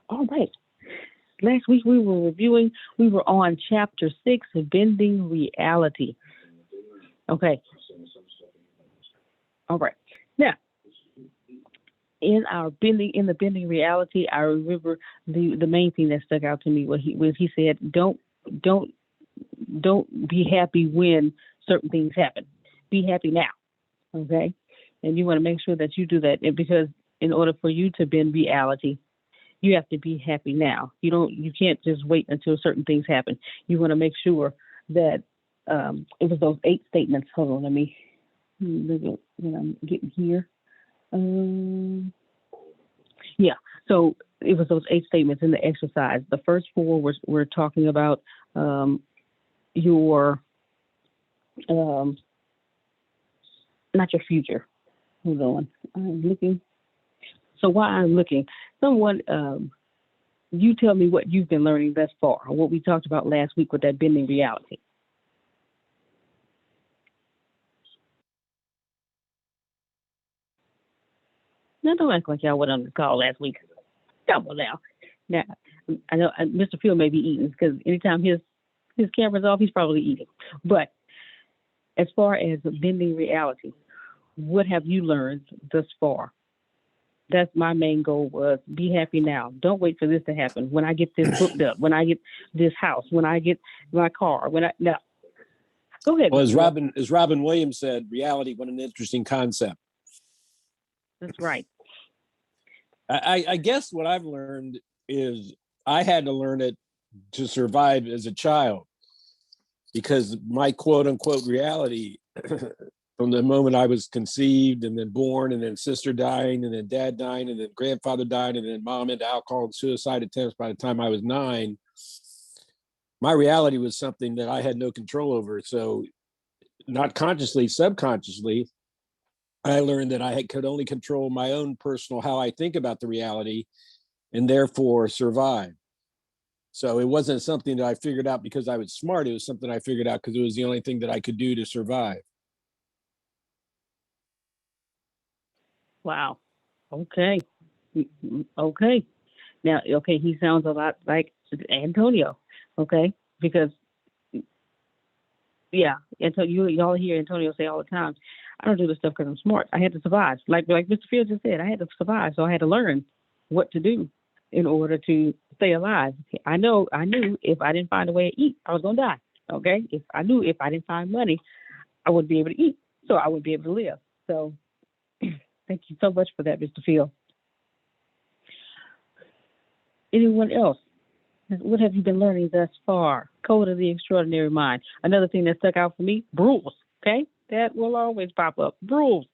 All right. Last week we were on chapter 6, bending reality. Okay. All right. Now, in the bending reality, I remember the main thing that stuck out to me was he said, don't don't be happy when certain things happen. Be happy now. Okay. And you want to make sure that you do that because in order for you to bend reality, you have to be happy now. You can't just wait until certain things happen. You want to make sure that it was those 8 statements. Hold on, let me when I'm getting here. Um, yeah. So it was those 8 statements in the exercise. The first four were talking about your um, not your future. Hold on. I'm looking. So while I'm looking, someone you tell me what you've been learning thus far, or what we talked about last week with that bending reality. Now, don't act like y'all went on the call last week. Come on now. Now, I know Mr. Field may be eating because anytime his camera's off, he's probably eating. But as far as bending reality, what have you learned thus far? That's my main goal was be happy now. Don't wait for this to happen. When I get this booked up, when I get this house, when I get my car, when I no. Go ahead, Well, Mr. Field. As Robin Williams said, reality, what an interesting concept. That's right. I guess what I've learned is I had to learn it to survive as a child because my quote unquote reality from the moment I was conceived and then born and then sister dying and then dad dying and then grandfather died and then mom into alcohol and suicide attempts by the time I was 9, my reality was something that I had no control over. So not consciously, subconsciously, I learned that could only control my own personal, how I think about the reality and therefore survive. So it wasn't something that I figured out because I was smart. It was something I figured out because it was the only thing that I could do to survive. Wow. Okay. Okay. Now, okay, he sounds a lot like Antonio. Okay, because yeah, y'all hear Antonio say all the time, I don't do this stuff because I'm smart. I had to survive. Like Mr. Fields just said, I had to survive, so I had to learn what to do in order to stay alive. I knew if I didn't find a way to eat, I was gonna die. Okay, if I knew if I didn't find money, I wouldn't be able to eat, so I wouldn't be able to live. So thank you so much for that, Mr. Field. Anyone else? What have you been learning thus far? Code of the extraordinary mind. Another thing that stuck out for me, rules. Okay, that will always pop up. Rules.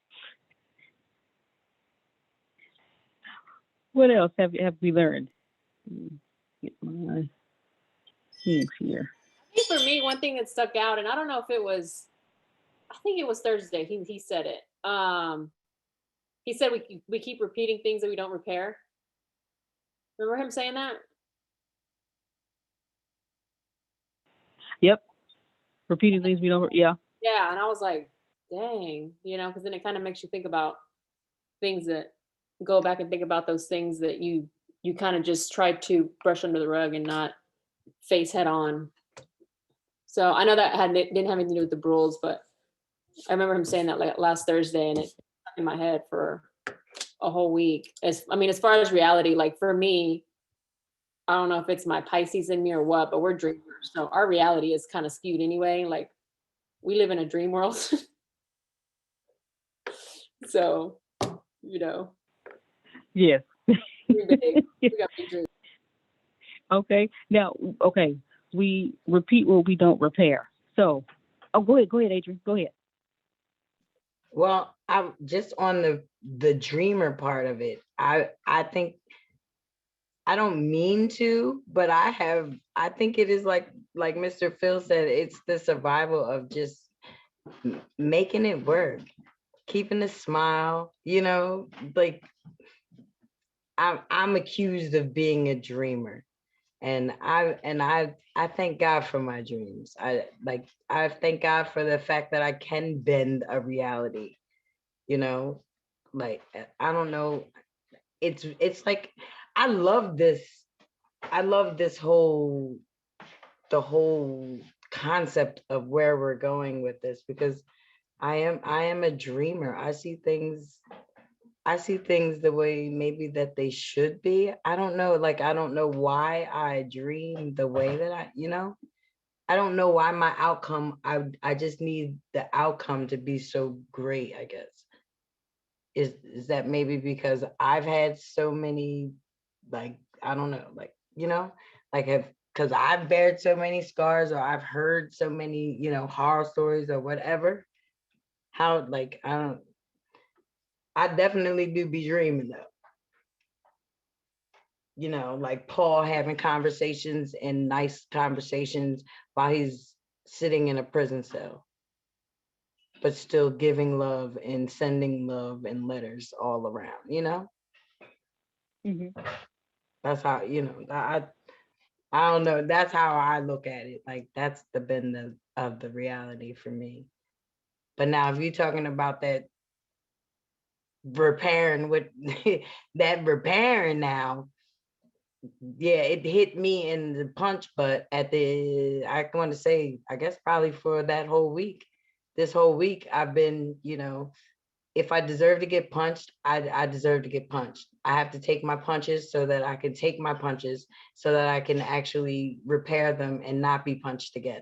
What else have we learned? Get my things here. I think for me, one thing that stuck out, and I don't know if it was, I think it was Thursday. He said it. He said we keep repeating things that we don't repair. Remember him saying that? Yep. Repeating things we don't. Yeah. Yeah, and I was like, dang, because then it kind of makes you think about things that go back and think about those things that you kind of just tried to brush under the rug and not face head on. So I know that didn't have anything to do with the rules, but I remember him saying that like last Thursday, and it stuck in my head for a whole week. As far as reality, like for me, I don't know if it's my Pisces in me or what, but we're dreamers, so our reality is kind of skewed anyway. Like we live in a dream world, so you know, Yes. we big. We got big dreams. Okay. Now, okay, we repeat what we don't repair. So, oh, go ahead, Adrian. Go ahead. Well, I'm just on the dreamer part of it. I think I don't mean to, but I think it is like Mr. Phil said, it's the survival of just making it work, keeping a smile, like I'm accused of being a dreamer. And I thank God for my dreams. I thank God for the fact that I can bend a reality, you know, like I don't know. it's like I love this. I love this whole the whole concept of where we're going with this, because I am a dreamer. I see things the way maybe that they should be. I don't know, like I don't know why I dream the way that I don't know why my outcome, I just need the outcome to be so great, I guess. Is that maybe because I've had so many, like, I don't know, like, like have because I've bared so many scars, or I've heard so many, horror stories or whatever. How, like, I definitely do be dreaming though. Like Paul having conversations and nice conversations while he's sitting in a prison cell, but still giving love and sending love and letters all around. Mm-hmm. That's how, I don't know. That's how I look at it. Like that's the bend of the reality for me. But now if you're talking about that repairing with that repairing now, yeah, it hit me in the punch, but I want to say, I guess probably for that whole week, this whole week, I've been, if I deserve to get punched, I deserve to get punched. I have to take my punches so that I can take my punches so that I can actually repair them and not be punched again.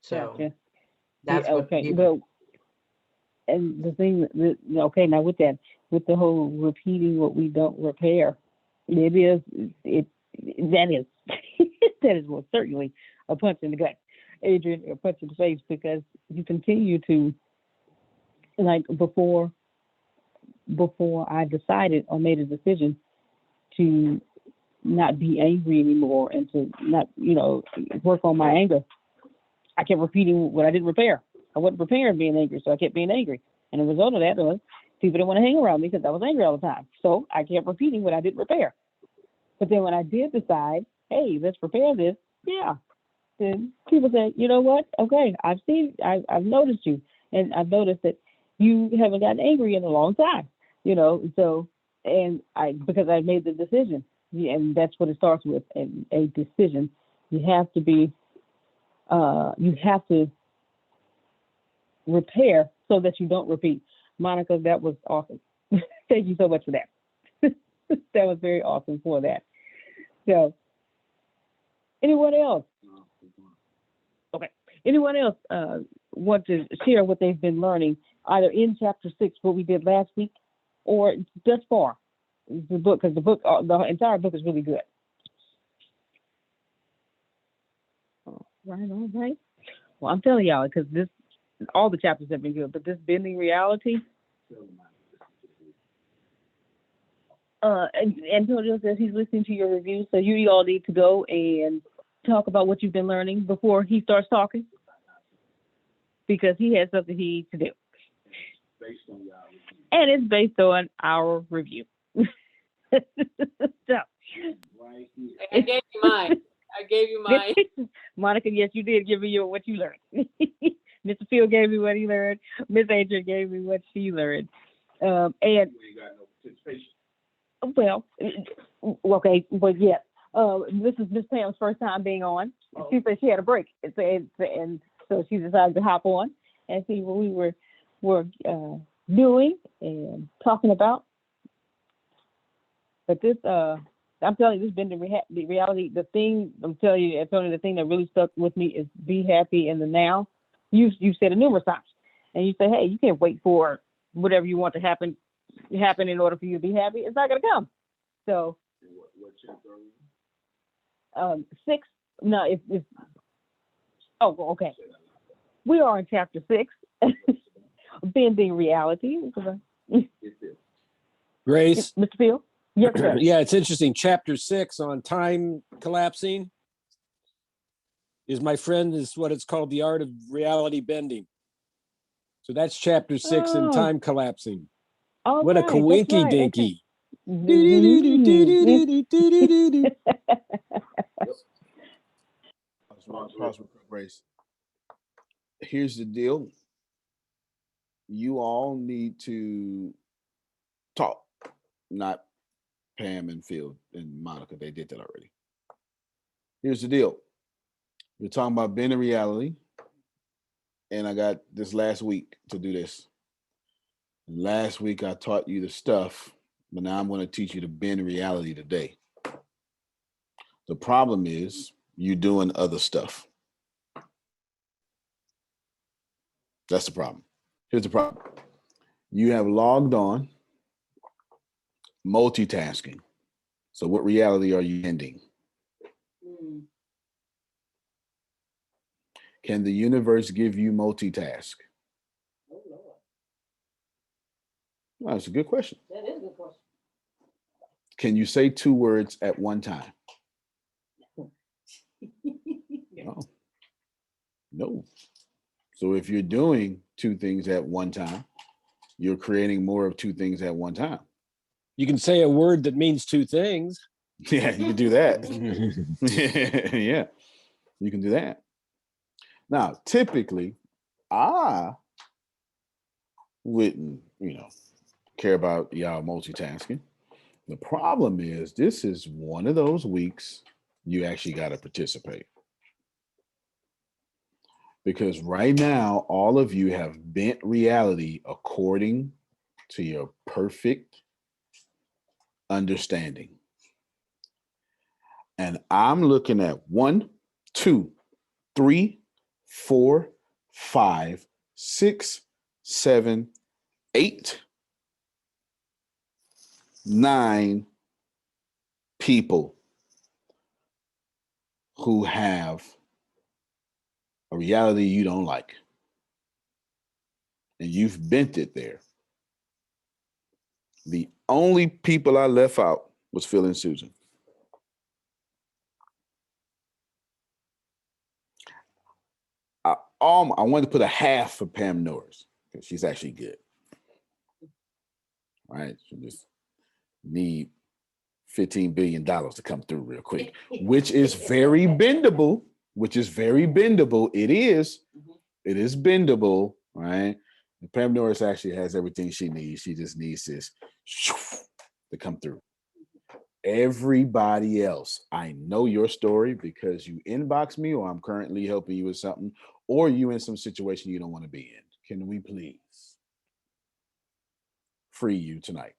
So Gotcha. that's Yeah, what, okay. Well, and the thing okay, now with the whole repeating what we don't repair, it that is that is most certainly a punch in the gut, Adrian, a punch in the face, because you continue to, like, before I decided or made a decision to not be angry anymore and to not, work on my anger, I kept repeating what I didn't repair. I wasn't prepared being angry, so I kept being angry. And the result of that was people didn't want to hang around me because I was angry all the time. So I kept repeating what I didn't repair. But then when I did decide, hey, let's repair this, yeah, then people said, you know what? Okay, I've noticed you, and I've noticed that you haven't gotten angry in a long time, So, and because I made the decision, and that's what it starts with, a decision. You have to repair so that you don't repeat. Monica, that was awesome. Thank you so much for that. That was very awesome for that. So, anyone else? Okay. Anyone else want to share what they've been learning, either in chapter 6, what we did last week, or thus far, the book? Because the entire book is really good. All right. Well, I'm telling y'all, because all the chapters have been good, but this bending reality. Antonio says he's listening to your review, so you all need to go and talk about what you've been learning before he starts talking, because he has something he needs to do. And it's based on our review. So, I gave you mine. Monica, yes, you did give me what you learned. Mr. Phil gave me what he learned. Miss Adrian gave me what she learned. And you ain't got no participation. Well, okay, but yes, this is Miss Pam's first time being on. She said she had a break, and so she decided to hop on and see what we were doing and talking about. But this, I'm telling you, this been the reality. The thing I'm telling you, Antonio, the thing that really stuck with me is be happy in the now. You said it numerous times, and you say, hey, you can't wait for whatever you want to happen in order for you to be happy. It's not going to come. So, what chapter are you? 6. No, it's. Oh, okay. We are in chapter 6, bending reality. Grace, Mr. Phil. Yes, sir. Yeah, it's interesting. Chapter 6 on time collapsing is what it's called, the art of reality bending. So that's chapter 6 in time collapsing. All what right, a coinky dinky. Grace. Here's the deal. You all need to talk not Pam and Phil and Monica. They did that already. Here's the deal. We're talking about bending reality. And I got this last week to do this. Last week I taught you the stuff, but now I'm going to teach you to bend reality today. The problem is you doing other stuff. That's the problem. Here's the problem. You have logged on, multitasking. So what reality are you bending? Can the universe give you multitask? Oh, Lord. Well, that's a good question. That is a good question. Can you say 2 words at one time? No. No. So if you're doing 2 things at one time, you're creating more of 2 things at one time. You can say a word that means 2 things. Yeah, you can do that. Yeah, you can do that. Now, typically, I wouldn't, care about y'all multitasking. The problem is this is one of those weeks you actually got to participate. Because right now, all of you have bent reality according to your perfect understanding. And I'm looking at 1, 2, 3, 4, 5, 6, 7, 8, 9 people who have a reality you don't like. And you've bent it there. The only people I left out was Phil and Susan. I wanted to put a half for Pam Norris because she's actually good. All right, so just need $15 billion to come through real quick, which is very bendable. It is bendable, right? And Pam Norris actually has everything she needs. She just needs this to come through. Everybody else, I know your story because you inbox me, or I'm currently helping you with something, or you in some situation you don't want to be in. Can we please free you tonight?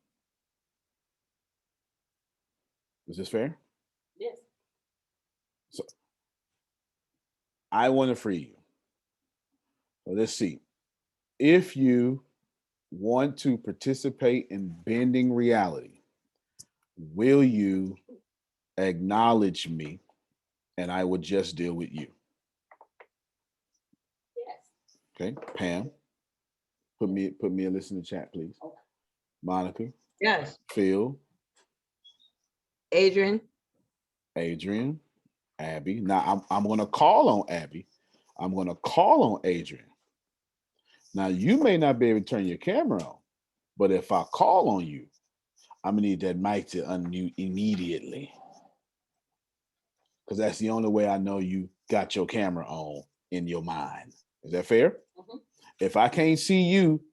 Is this fair? Yes. So I want to free you. So let's see. If you want to participate in bending reality, will you acknowledge me and I will just deal with you? Yes. Okay, Pam, put me a list in the chat, please. Okay. Monica, Yes. Phil, Adrian. Adrian, Abby. Now I'm going to call on Abby. I'm going to call on Adrian. Now you may not be able to turn your camera on, but if I call on you, I'm gonna need that mic to unmute immediately, because that's the only way I know you got your camera on in your mind. Is that fair? Mhm. If I can't see you,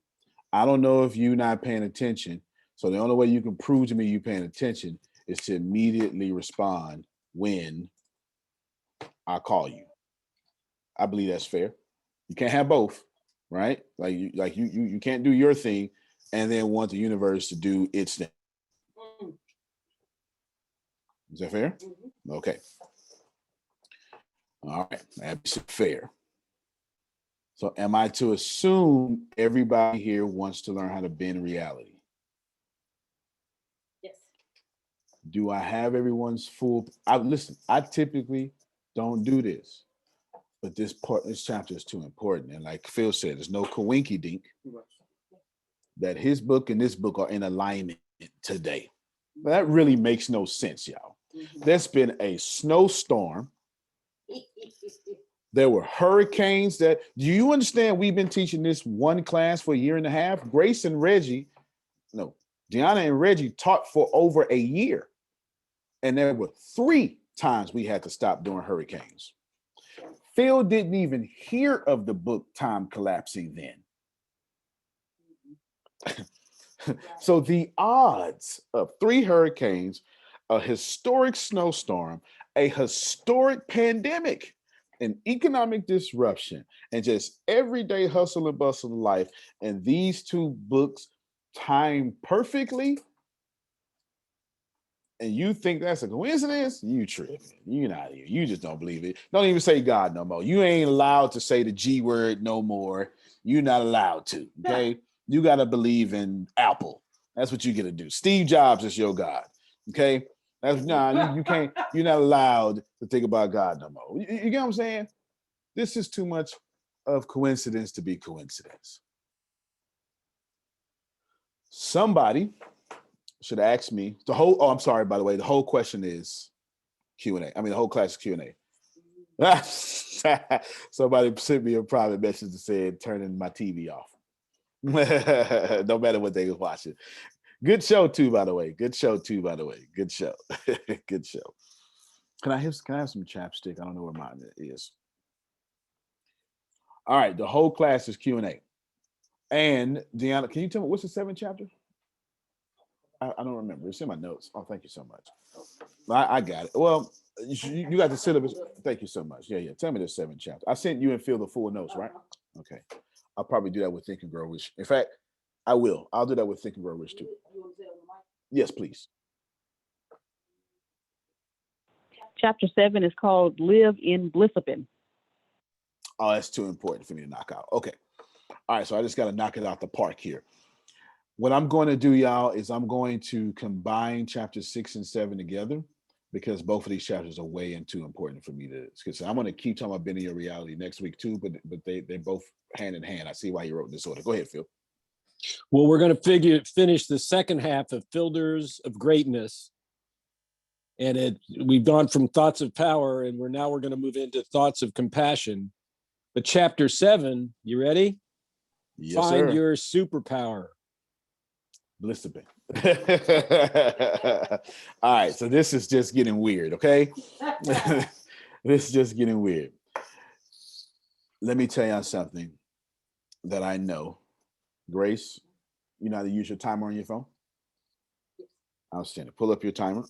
I don't know if you're not paying attention. So the only way you can prove to me you're paying attention is to immediately respond when I call you. I believe that's fair. You can't have both, right? You can't do your thing and then want the universe to do its thing. Mm. Is that fair? Mhm. Okay. All right. That's fair. So am I to assume everybody here wants to learn how to bend reality? Yes. Do I have everyone's full? Listen, I typically don't do this, but this chapter is too important. And like Phil said, there's no coinky dink that his book and this book are in alignment today. That really makes no sense, y'all. Mhm. There's been a snowstorm. There were hurricanes. Do you understand? We've been teaching this one class for a year and a half. Deanna and Reggie taught for over a year. And there were 3 times we had to stop during hurricanes. Phil didn't even hear of the book Time Collapsing then. So the odds of 3 hurricanes, a historic snowstorm, a historic pandemic, an economic disruption, and just everyday hustle and bustle of life, and these 2 books timed perfectly, and you think that's a coincidence, you tripping. You not here. You just don't believe it. Don't even say God no more. You ain't allowed to say the G word no more. You're not allowed to. Okay. You got to believe in Apple. That's what you get to do. Steve Jobs is your God. Okay. That's you can't, you're not allowed to think about God no more. You get what I'm saying? This is too much of coincidence to be coincidence. Somebody should ask me the whole, oh, I'm sorry, by the way, the whole question is Q&A. I mean, the whole class is Q&A. Somebody sent me a private message that said, turning my TV off. No matter what they was watching. Good show too, by the way. Good show. Good show. Good show. Can I have some chapstick? I don't know where mine is. All right, the whole class is Q&A. And Deanna, can you tell me what's the 7th chapter? I don't remember. It's in my notes. Oh, thank you so much. I got it. Well, you got the syllabus. Thank you so much. Yeah. Tell me the 7th chapter. I sent you and Phil the full notes, right? Okay. I'll probably do that with Think and Grow Rich. In fact, I will. I'll do that with Think and Grow Rich too. Yes, please. Chapter 7 is called Live in Blissipin. Oh, that's too important for me to knock out. Okay. All right. So I just got to knock it out the park here. What I'm going to do, y'all, is I'm going to combine chapters 6 and 7 together because both of these chapters are way too important for me to. Because I'm going to keep talking about bending your reality next week too, but they're both hand in hand. I see why you wrote in this order. Go ahead, Phil. Well, we're going to finish the second half of Filters of Greatness, and we've gone from thoughts of power, and we're going to move into thoughts of compassion. But chapter 7, you ready? Yes, Find sir. your superpower. Blissipin. All right, so this is just getting weird, okay? This is just getting weird. Let me tell y'all something that I know. Grace, you know how to use your timer on your phone? Outstanding. Pull up your timer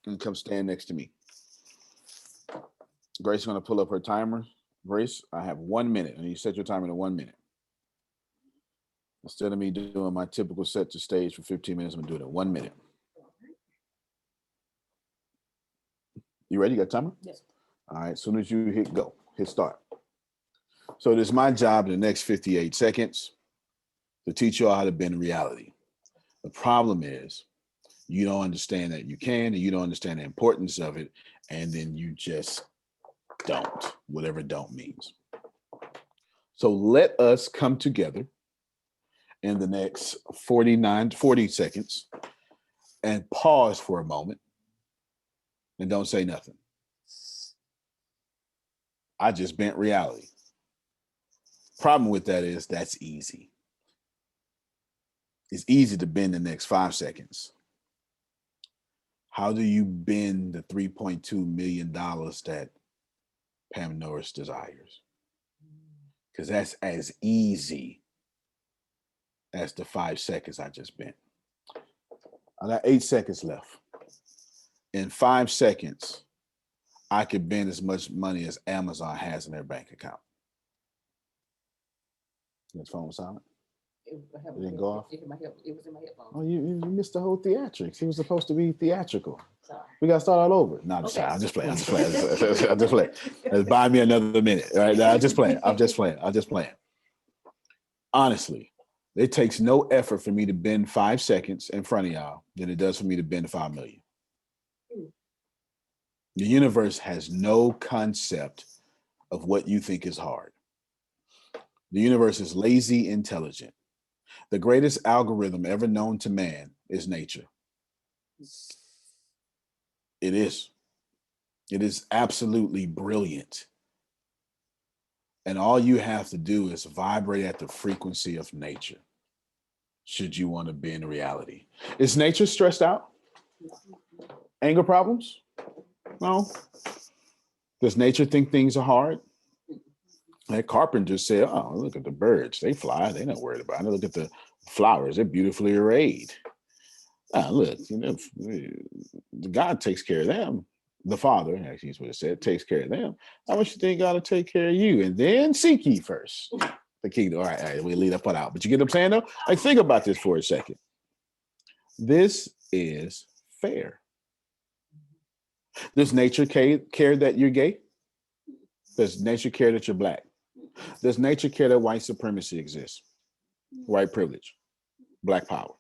and come stand next to me. Grace is going to pull up her timer. Grace, I have 1 minute, and you set your timer to 1 minute. Instead of me doing my typical set to stage for 15 minutes, I'm going to do it in 1 minute. You ready? You got a timer? Yes. All right. As soon as you hit go, hit start. So it is my job in the next 58 seconds to teach you all how to bend reality. The problem is you don't understand that you can, and you don't understand the importance of it, and then you just don't, whatever don't means. So let us come together in the next 40 seconds and pause for a moment and don't say nothing. I just bent reality. Problem with that is that's easy. It's easy to bend the next 5 seconds. How do you bend the $3.2 million that Pam Norris desires? Because that's as easy as the 5 seconds I just bent. I got 8 seconds left. In 5 seconds, I could bend as much money as Amazon has in their bank account. Your phone was silent? It didn't go off? It was in my headphones. Oh, you missed the whole theatrics. He was supposed to be theatrical. Sorry. We got to start all over. No, I'm just playing. I'm just playing. Let's buy me another minute. All right, I'm just playing. Honestly, it takes no effort for me to bend 5 seconds in front of y'all than it does for me to bend 5 million. The universe has no concept of what you think is hard. The universe is lazy intelligent. The greatest algorithm ever known to man is nature. It is. It is absolutely brilliant. And all you have to do is vibrate at the frequency of nature, should you want to be in reality. Is nature stressed out? Anger problems? No. Does nature think things are hard? That carpenter said, oh, look at the birds. They fly. They're not worried about it. Look at the Flowers, they're beautifully arrayed. Ah, look, God takes care of them. The Father, actually, is what it said, takes care of them. How much you think God will take care of you? And then seek ye first the kingdom. All right, we leave that part out. But you get what I'm saying, though? Like, think about this for a second. This is fair. Does nature care that you're gay? Does nature care that you're black? Does nature care that white supremacy exists? White privilege, black power.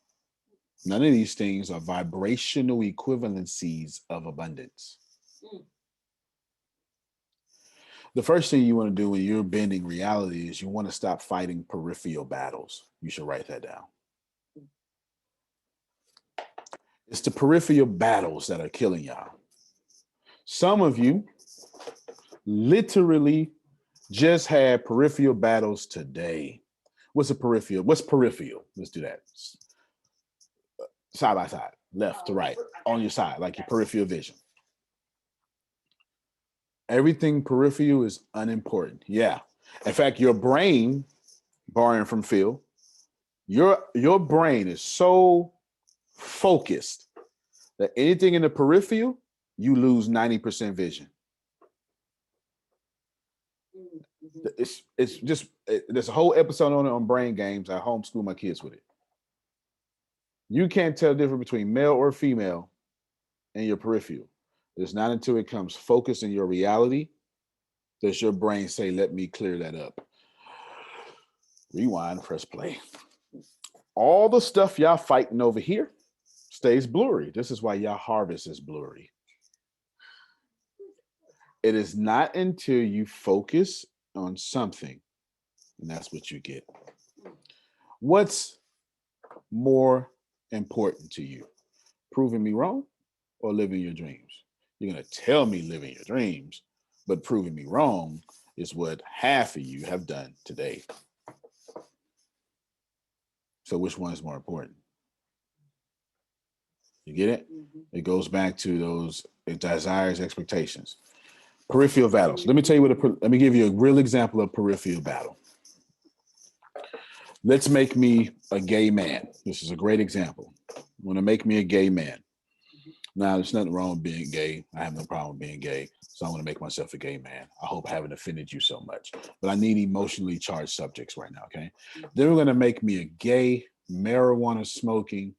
None of these things are vibrational equivalencies of abundance. The first thing you want to do when you're bending reality is you want to stop fighting peripheral battles. You should write that down. It's the peripheral battles that are killing y'all. Some of you literally just had peripheral battles today. What's a peripheral? What's peripheral? Let's do that. Side by side, left to right, on your side, like your peripheral vision. Everything peripheral is unimportant. Yeah. In fact, your brain, borrowing from Phil, your brain is so focused that anything in the peripheral, you lose 90% vision. It's just, there's a whole episode on it on brain games. I homeschool my kids with it. You can't tell the difference between male or female in your peripheral. It's not until it comes focused in your reality does your brain say, let me clear that up. Rewind, press play. All the stuff y'all fighting over here stays blurry. This is why y'all harvest is blurry. It is not until you focus on something, and that's what you get. What's more important to you? Proving me wrong or living your dreams? You're going to tell me living your dreams, but proving me wrong is what half of you have done today. So which one is more important? You get it? It goes back to those desires, expectations. Peripheral battles. Let me tell you let me give you a real example of peripheral battle. Let's make me a gay man. This is a great example. I want to make me a gay man. Now, there's nothing wrong with being gay. I have no problem with being gay. So I want to make myself a gay man. I hope I haven't offended you so much. But I need emotionally charged subjects right now, okay? Then we're going to make me a gay, marijuana smoking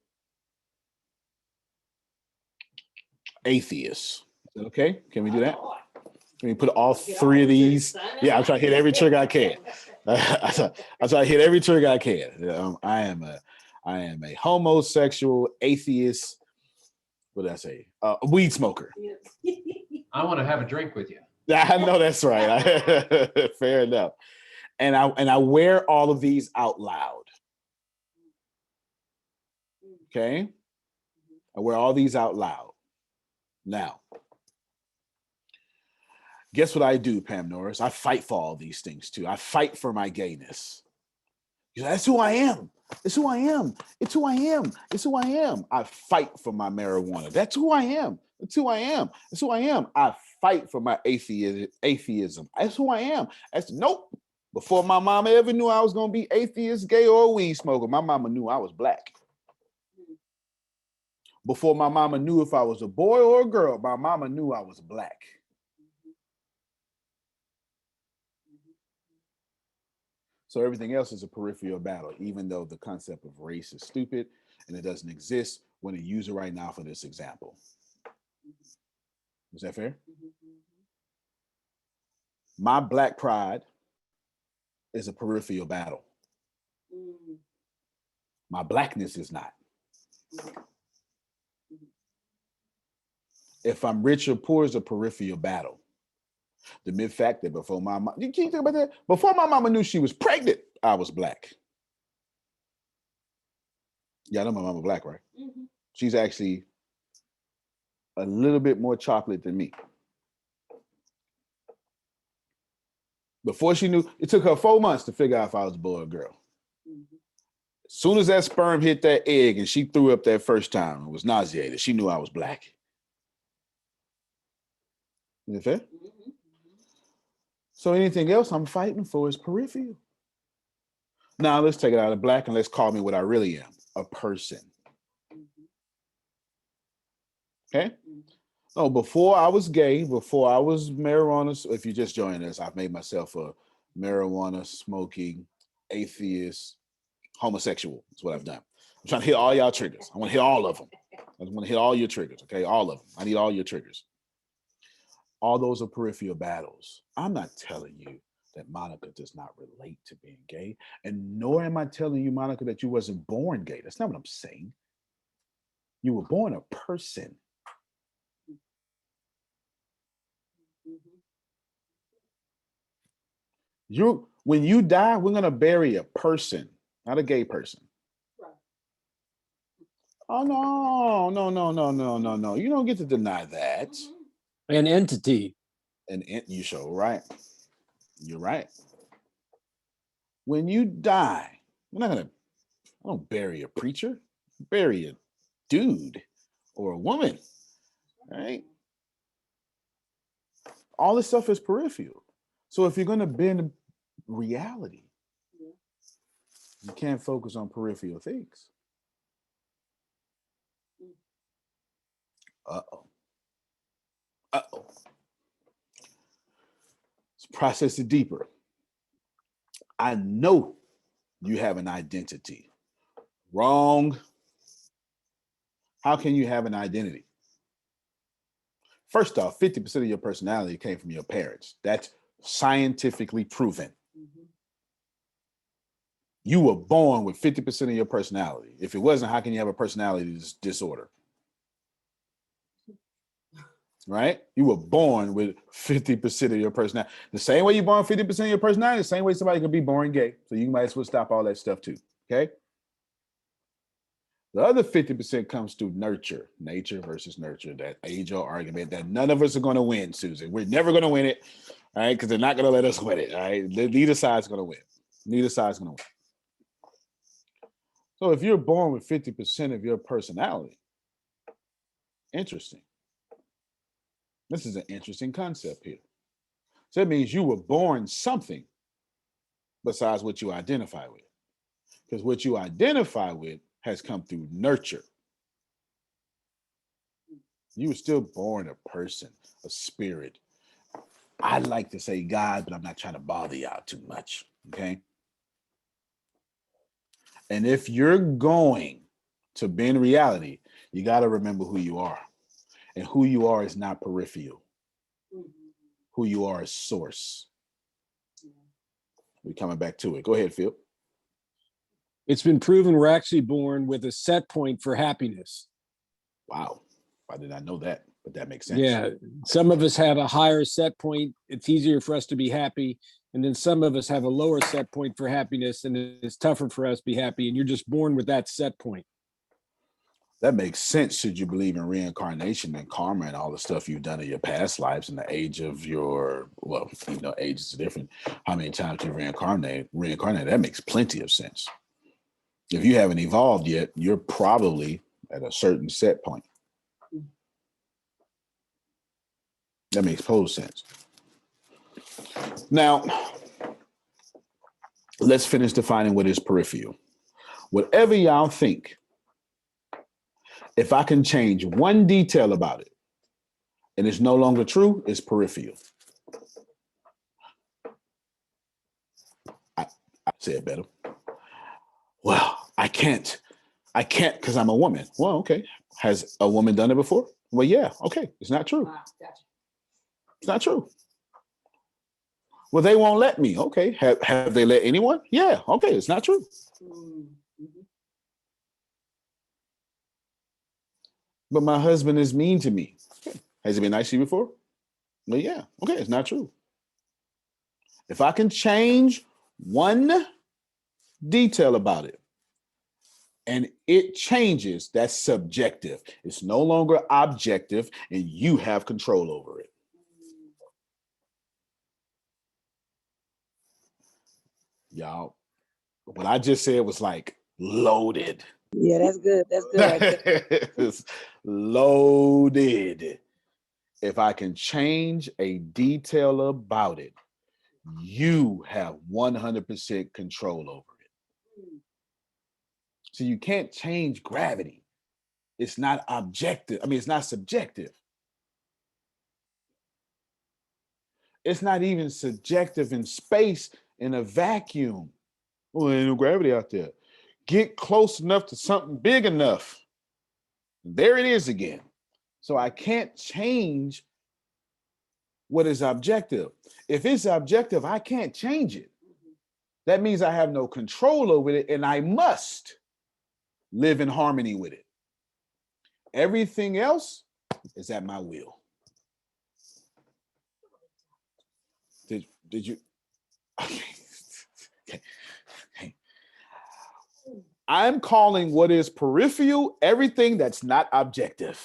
atheist. Is that okay? Can we do that? Can we put all three of these? Yeah, I'm trying to hit every trigger I can. I try to hit every trigger I can. I am a homosexual atheist. What did I say? A weed smoker. I want to have a drink with you. I know that's right. Fair enough. And I wear all of these out loud. Okay? I wear all these out loud. Now, guess what I do, Pam Norris? I fight for all these things too. I fight for my gayness. That's who I am. It's who I am. It's who I am. It's who I am. I fight for my marijuana. That's who I am. That's who I am. That's who I am. I fight for my atheism. That's who I am. Nope. Before my mama ever knew I was going to be atheist, gay, or weed smoker, my mama knew I was black. Before my mama knew if I was a boy or a girl, my mama knew I was black. So everything else is a peripheral battle, even though the concept of race is stupid and it doesn't exist. When to use it right now for this example. Is that fair? My black pride is a peripheral battle. My blackness is not. If I'm rich or poor is a peripheral battle. The mere fact that before my mom, you can't think about that. Before my mama knew she was pregnant, I was black. Yeah, I know my mama black, right? She's actually a little bit more chocolate than me. Before she knew, it took her 4 months to figure out if I was a boy or a girl. As soon as that sperm hit that egg and she threw up that first time and was nauseated, she knew I was black. Is it fair? So anything else I'm fighting for is peripheral. Now let's take it out of black and let's call me what I really am, a person. Okay. No, before I was gay, before I was marijuana, if you just joined us, I've made myself a marijuana smoking, atheist, homosexual. That's what I've done. I'm trying to hit all y'all triggers. I want to hit all of them. I want to hit all your triggers. Okay, all of them. I need all your triggers. All those are peripheral battles. I'm not telling you that Monica does not relate to being gay, and nor am I telling you, Monica, that you wasn't born gay. That's not what I'm saying. You were born a person. When you die, we're gonna bury a person, not a gay person. Oh no, no, no, no, no, no, no. You don't get to deny that. An entity. And you show right. You're right. When you die, I don't bury a preacher, bury a dude or a woman, right? All this stuff is peripheral. So if you're gonna bend reality, you can't focus on peripheral things. Uh-oh. Uh-oh. Let's process it deeper. I know you have an identity. Wrong. How can you have an identity? First off, 50% of your personality came from your parents. That's scientifically proven. You were born with 50% of your personality. If it wasn't, how can you have a personality disorder? Right? You were born with 50% of your personality. The same way you're born 50% of your personality, the same way somebody could be born gay. So you might as well stop all that stuff too. Okay? The other 50% comes through nurture, nature versus nurture, that age-old argument that none of us are going to win, Susan. We're never going to win it, all right? Because they're not going to let us win it, all right? Neither side's going to win. Neither side's going to win. So if you're born with 50% of your personality, interesting. This is an interesting concept here. So that means you were born something besides what you identify with. Because what you identify with has come through nurture. You were still born a person, a spirit. I like to say God, but I'm not trying to bother y'all too much, okay? And if you're going to bend reality, you got to remember who you are. And who you are is not peripheral. Who you are is source. We're coming back to it. Go ahead, Phil. It's been proven we're actually born with a set point for happiness. Wow. I did not know that, but that makes sense. Yeah. Some of us have a higher set point. It's easier for us to be happy. And then some of us have a lower set point for happiness, and it's tougher for us to be happy. And you're just born with that set point. That makes sense should you believe in reincarnation and karma and all the stuff you've done in your past lives and the age of your, well, you know, age is different. How many times you reincarnate, that makes plenty of sense. If you haven't evolved yet, you're probably at a certain set point. That makes total sense. Now, let's finish defining what is peripheral. Whatever y'all think, if I can change one detail about it and it's no longer true, it's peripheral. I said better. Well, I can't because I'm a woman. Well, okay. Has a woman done it before? Well, yeah. Okay. It's not true. It's not true. Well, they won't let me. Okay. Have they let anyone? Yeah. Okay. It's not true. But my husband is mean to me. Okay. Has he been nice to you before? Well, yeah. Okay. It's not true. If I can change one detail about it and it changes, that's subjective. It's no longer objective and you have control over it. Y'all, what I just said was like loaded. Yeah, that's good. That's good. It's loaded. If I can change a detail about it, you have 100% control over it. So you can't change gravity. It's not objective. I mean, it's not subjective. It's not even subjective in space in a vacuum. Well, there ain't no gravity out there. Get close enough to something big enough. There it is again. So I can't change what is objective. If it's objective, I can't change it. That means I have no control over it, and I must live in harmony with it. Everything else is at my will. Did you? Okay. Okay. I'm calling what is peripheral everything that's not objective.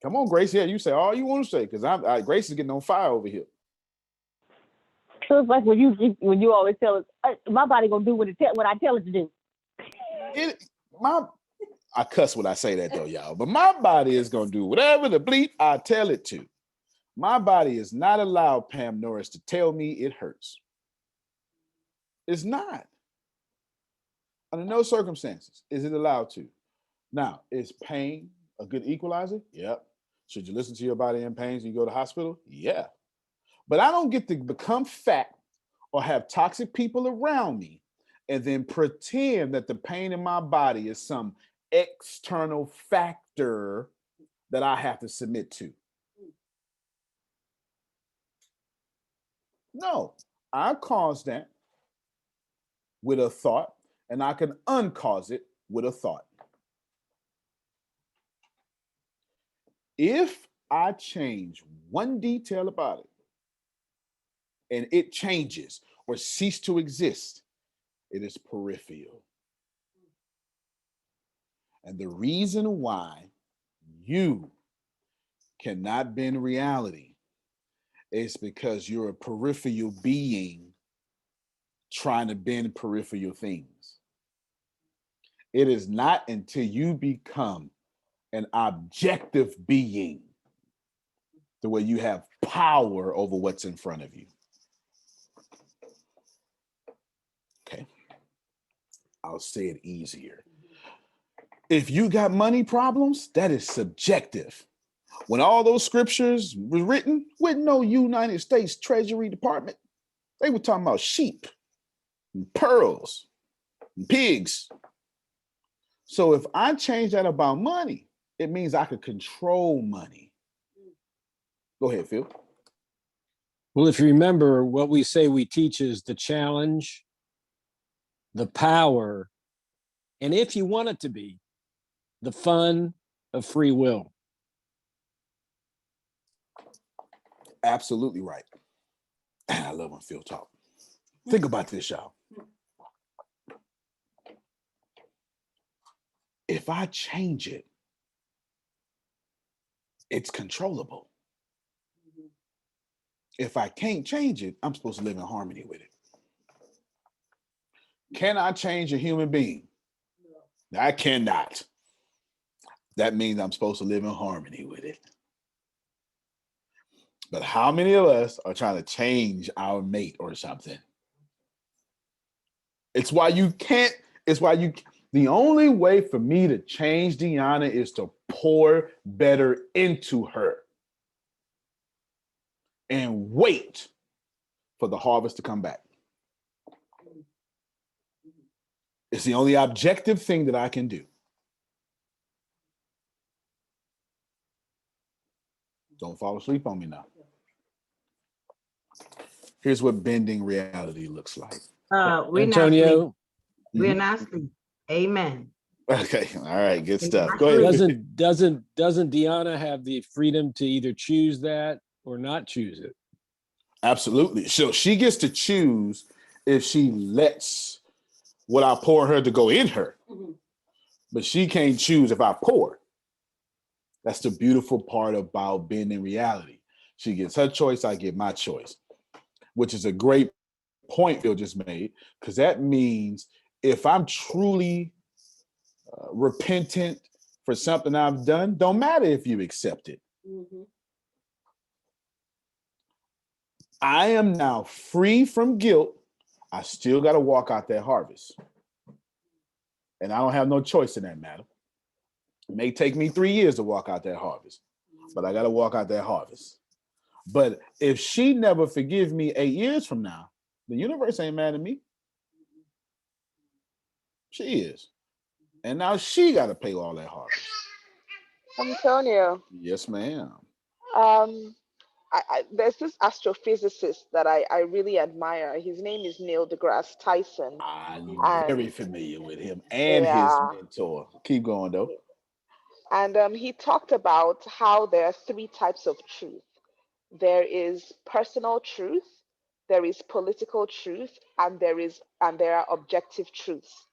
Come on, Grace. Yeah, you say all you want to say, because Grace is getting on fire over here. So it's like when you always tell us, my body gonna do what I tell it to do. I cuss when I say that though, y'all. But my body is gonna do whatever the bleep I tell it to. My body is not allowed, Pam Norris, to tell me it hurts. It's not. Under no circumstances is it allowed to. Now, is pain a good equalizer? Yep. Should you listen to your body in pain when you go to the hospital? Yeah. But I don't get to become fat or have toxic people around me and then pretend that the pain in my body is some external factor that I have to submit to. No, I caused that with a thought, and I can uncause it with a thought. If I change one detail about it and it changes or cease to exist, it is peripheral. And the reason why you cannot bend reality is because you're a peripheral being trying to bend peripheral things. It is not until you become an objective being the way you have power over what's in front of you. Okay. I'll say it easier. If you got money problems, that is subjective. When all those scriptures were written, with no United States Treasury Department, they were talking about sheep and pearls and pigs. So if I change that about money, it means I could control money. Go ahead, Phil. Well, if you remember, what we say we teach is the challenge, the power, and if you want it to be, the fun of free will. Absolutely right. I love when Phil talk. Think about this, y'all. If I change it, it's controllable. If I can't change it, I'm supposed to live in harmony with it. Can I change a human being? No. I cannot. That means I'm supposed to live in harmony with it. But how many of us are trying to change our mate or something? It's why you can't, the only way for me to change Deanna is to pour better into her and wait for the harvest to come back. It's the only objective thing that I can do. Don't fall asleep on me now. Here's what bending reality looks like. We're Antonio, We're not sleep. Amen. Okay, all right, good stuff. Go ahead. doesn't Deanna have the freedom to either choose that or not choose it? Absolutely. So she gets to choose if she lets what I pour her to go in her, but she can't choose if I pour. That's the beautiful part about being in reality. She gets her choice, I get my choice, which is a great point Phil just made, because that means if I'm truly repentant for something I've done, don't matter if you accept it. Mm-hmm. I am now free from guilt. I still got to walk out that harvest. And I don't have no choice in that matter. It may take me 3 years to walk out that harvest, but I got to walk out that harvest. But if she never forgives me 8 years from now, the universe ain't mad at me. She is. And now she got to pay all that harvest. Antonio, Yes, ma'am. um, there's this astrophysicist that I really admire. His name is Neil deGrasse Tyson. I'm And very familiar with him and his yeah, mentor. Keep going, though. and he talked about how there are three types of truth. There is personal truth, there is political truth, and there are objective truths.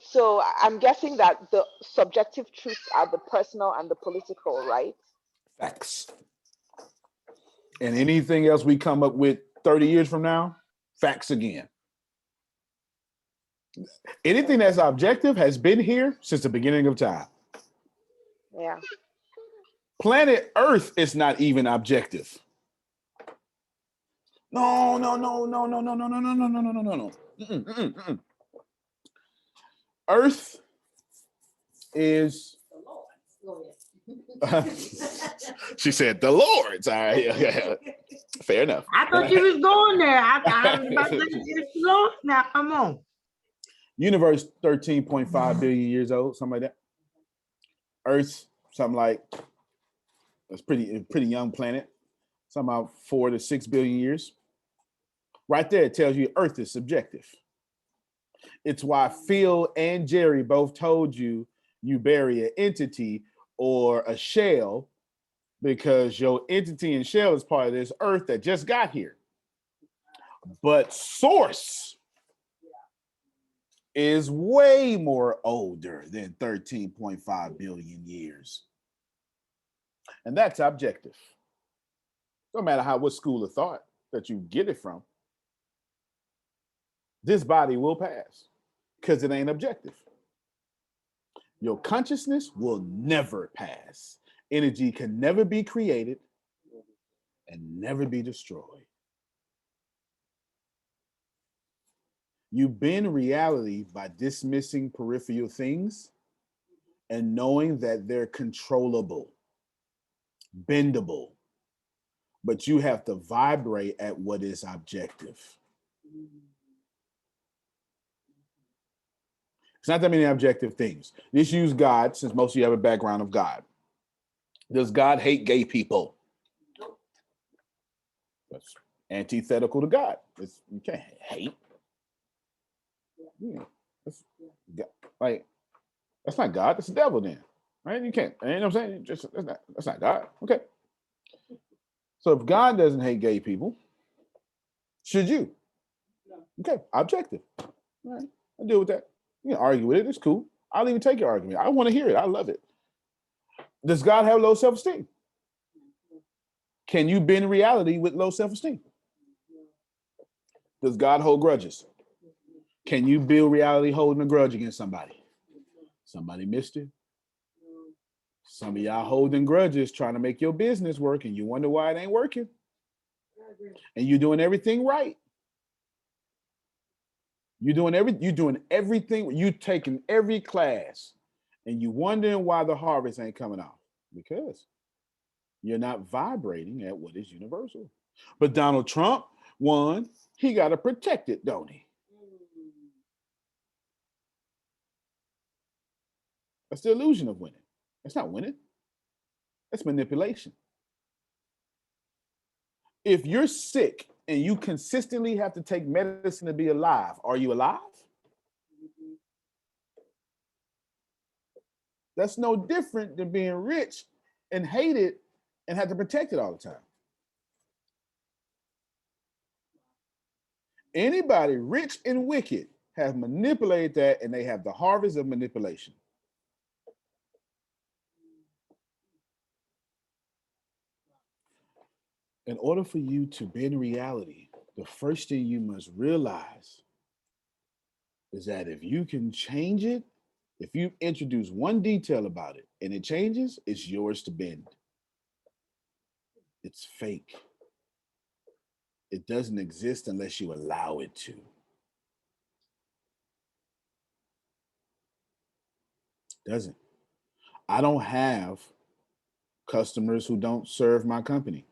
So I'm guessing that the subjective truths are the personal and the political, right? Facts. And anything else we come up with 30 years from now, facts again. Anything that's objective has been here since the beginning of time. Yeah. Planet Earth is not even objective. No, no, no, no, no, no, no, no, no, no, no, no, no, no, no. Earth is. She said the Lord's. All right, yeah. Fair enough. I thought you was going there. I was about to say it's lost now. Come on. Universe 13.5 billion years old, something like that. Earth, something like it's pretty young planet, something about 4 to 6 billion years. Right there, it tells you Earth is subjective. It's why Phil and Jerry both told you bury an entity or a shell because your entity and shell is part of this Earth that just got here. But source is way more older than 13.5 billion years. And that's objective. No matter what school of thought that you get it from, this body will pass because it ain't objective. Your consciousness will never pass. Energy can never be created and never be destroyed. You bend reality by dismissing peripheral things and knowing that they're controllable, bendable, but you have to vibrate at what is objective. It's not that many objective things. Let's use God, since most of you have a background of God. Does God hate gay people? That's antithetical to God. You can't hate. Yeah, that's not God. That's the devil then, right? You can't. You know what I'm saying? That's not God. Okay. So if God doesn't hate gay people, should you? Okay, objective. All right, I'll deal with that. You can argue with it. It's cool. I'll even take your argument. I want to hear it. I love it. Does God have low self-esteem? Can you bend reality with low self-esteem? Does God hold grudges? Can you build reality holding a grudge against somebody? Somebody missed it. Some of y'all holding grudges trying to make your business work and you wonder why it ain't working. And you're doing everything right. You're doing everything. You taking every class and you wondering why the harvest ain't coming out. Because you're not vibrating at what is universal. But Donald Trump won. He got to protect it, don't he? That's the illusion of winning. That's not winning. That's manipulation. If you're sick and you consistently have to take medicine to be alive, are you alive? That's no different than being rich and hated and have to protect it all the time. Anybody rich and wicked have manipulated that and they have the harvest of manipulation. In order for you to bend reality, the first thing you must realize is that if you can change it, if you introduce one detail about it and it changes, it's yours to bend. It's fake. It doesn't exist unless you allow it to. Doesn't. I don't have customers who don't serve my company.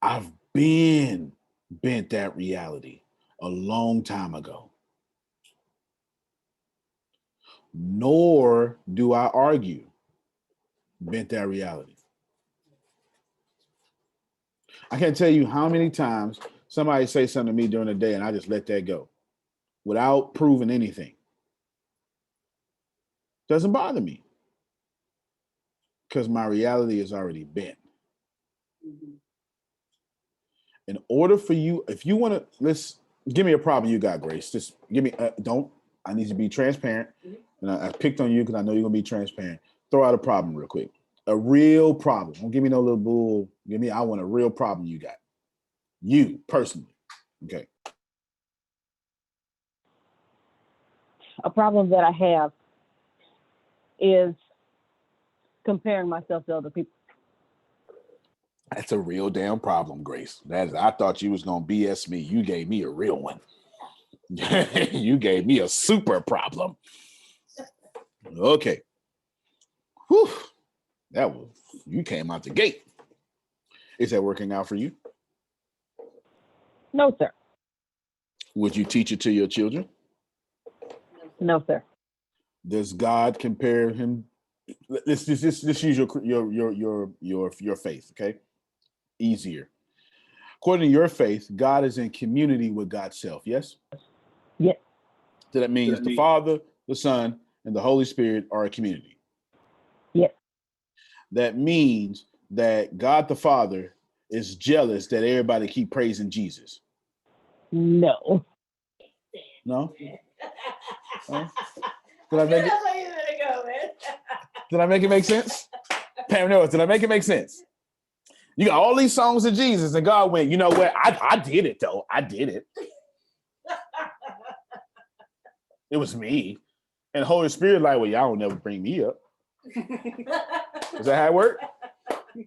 I've been bent that reality a long time ago. Nor do I argue bent that reality. I can't tell you how many times somebody say something to me during the day and I just let that go without proving anything. Doesn't bother me because my reality is already bent. In order for you, if you want to, let's give me a problem you got, Grace. Just give me, I need to be transparent. And I picked on you because I know you're going to be transparent. Throw out a problem real quick. A real problem. Don't give me no little bull. I want a real problem you got. You personally. Okay. A problem that I have is comparing myself to other people. That's a real damn problem, Grace. I thought you was gonna BS me. You gave me a real one. You gave me a super problem. Okay. Whew. You came out the gate. Is that working out for you? No, sir. Would you teach it to your children? No, sir. Does God compare him? Let's use your faith, okay? Easier. According to your faith, God is in community with God's self, yes? Yes. So that means the Father, the Son, and the Holy Spirit are a community. Yes. That means that God the Father is jealous that everybody keep praising Jesus. No. No? Did I make it? Did I make it make sense? Pam, no, did I make it make sense? You got all these songs of Jesus, and God went, you know what? I did it, though. I did it. It was me. And the Holy Spirit like, well, y'all don't never bring me up. Is that how it worked?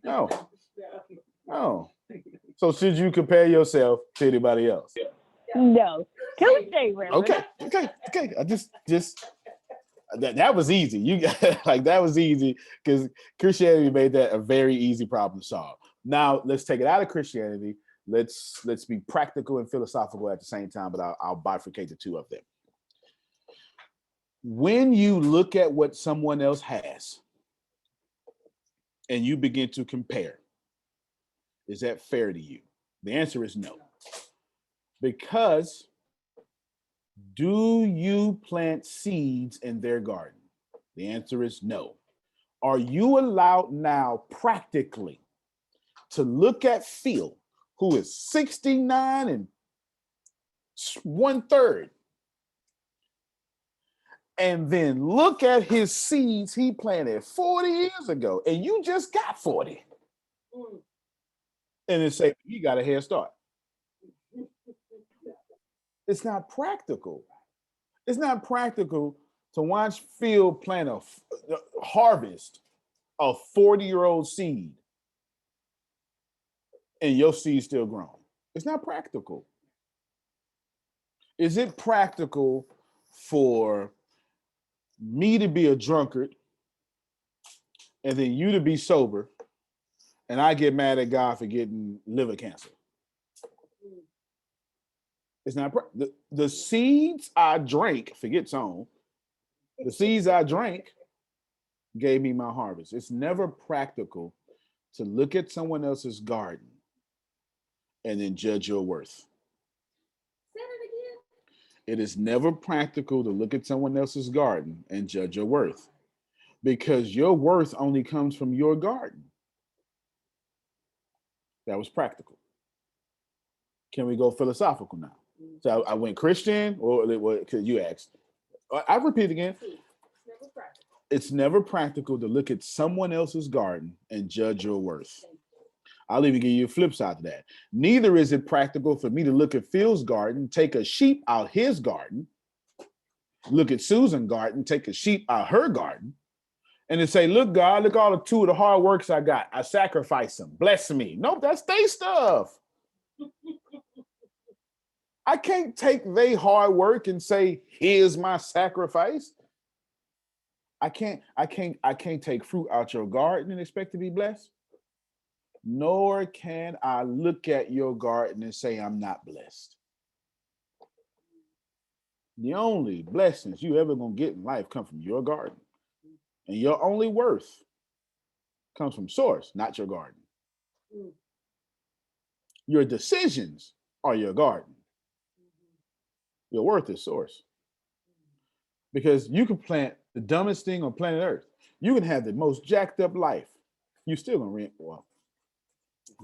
No. No. So should you compare yourself to anybody else? No. Tell us, Jay, Reverend. Okay. I just that was easy. You like that was easy because Christianity made that a very easy problem to solve. Now let's take it out of Christianity. Let's be practical and philosophical at the same time, but I'll bifurcate the two of them. When you look at what someone else has and you begin to compare, is that fair to you? The answer is no. Because do you plant seeds in their garden? The answer is no. Are you allowed now practically to look at Phil, who is 69 and 1/3, and then look at his seeds he planted 40 years ago, and you just got 40, and then say, he got a head start? It's not practical. It's not practical to watch Phil plant a harvest a 40-year-old seed and your seed still grown. It's not practical. Is it practical for me to be a drunkard and then you to be sober and I get mad at God for getting liver cancer? It's not the seeds I drank, forget sown, the seeds I drank gave me my harvest. It's never practical to look at someone else's garden and then judge your worth. It is never practical to look at someone else's garden and judge your worth, because your worth only comes from your garden. That was practical. Can we go philosophical now? So I went Christian, or because you asked. I repeat again. It's never practical to look at someone else's garden and judge your worth. I'll even give you a flip side to that. Neither is it practical for me to look at Phil's garden, take a sheep out his garden, look at Susan's garden, take a sheep out her garden, and then say, look, God, look all the two of the hard works I got. I sacrificed them. Bless me. Nope, that's their stuff. I can't take their hard work and say, here's my sacrifice. I can't take fruit out your garden and expect to be blessed. Nor can I look at your garden and say I'm not blessed. The only blessings you ever gonna get in life come from your garden. And your only worth comes from source, not your garden. Your decisions are your garden. Your worth is source. Because you can plant the dumbest thing on planet Earth. You can have the most jacked up life. You still gonna rent. Well,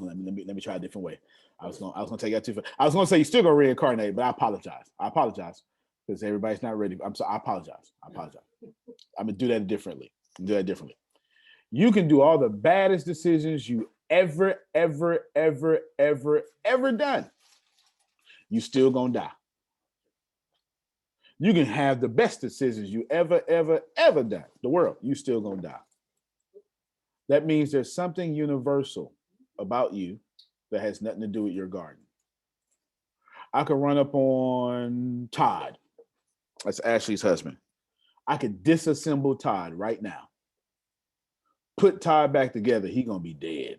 let me try a different way. I was gonna take that too far. I was gonna say you still gonna reincarnate, but I apologize because everybody's not ready. I'm sorry. I apologize. I'm gonna do that differently. You can do all the baddest decisions you ever done. You still gonna die. You can have the best decisions you ever done. The world, you still gonna die. That means there's something universal about you that has nothing to do with your garden. I could run up on Todd. That's Ashley's husband. I could disassemble Todd right now. Put Todd back together. He gonna be dead.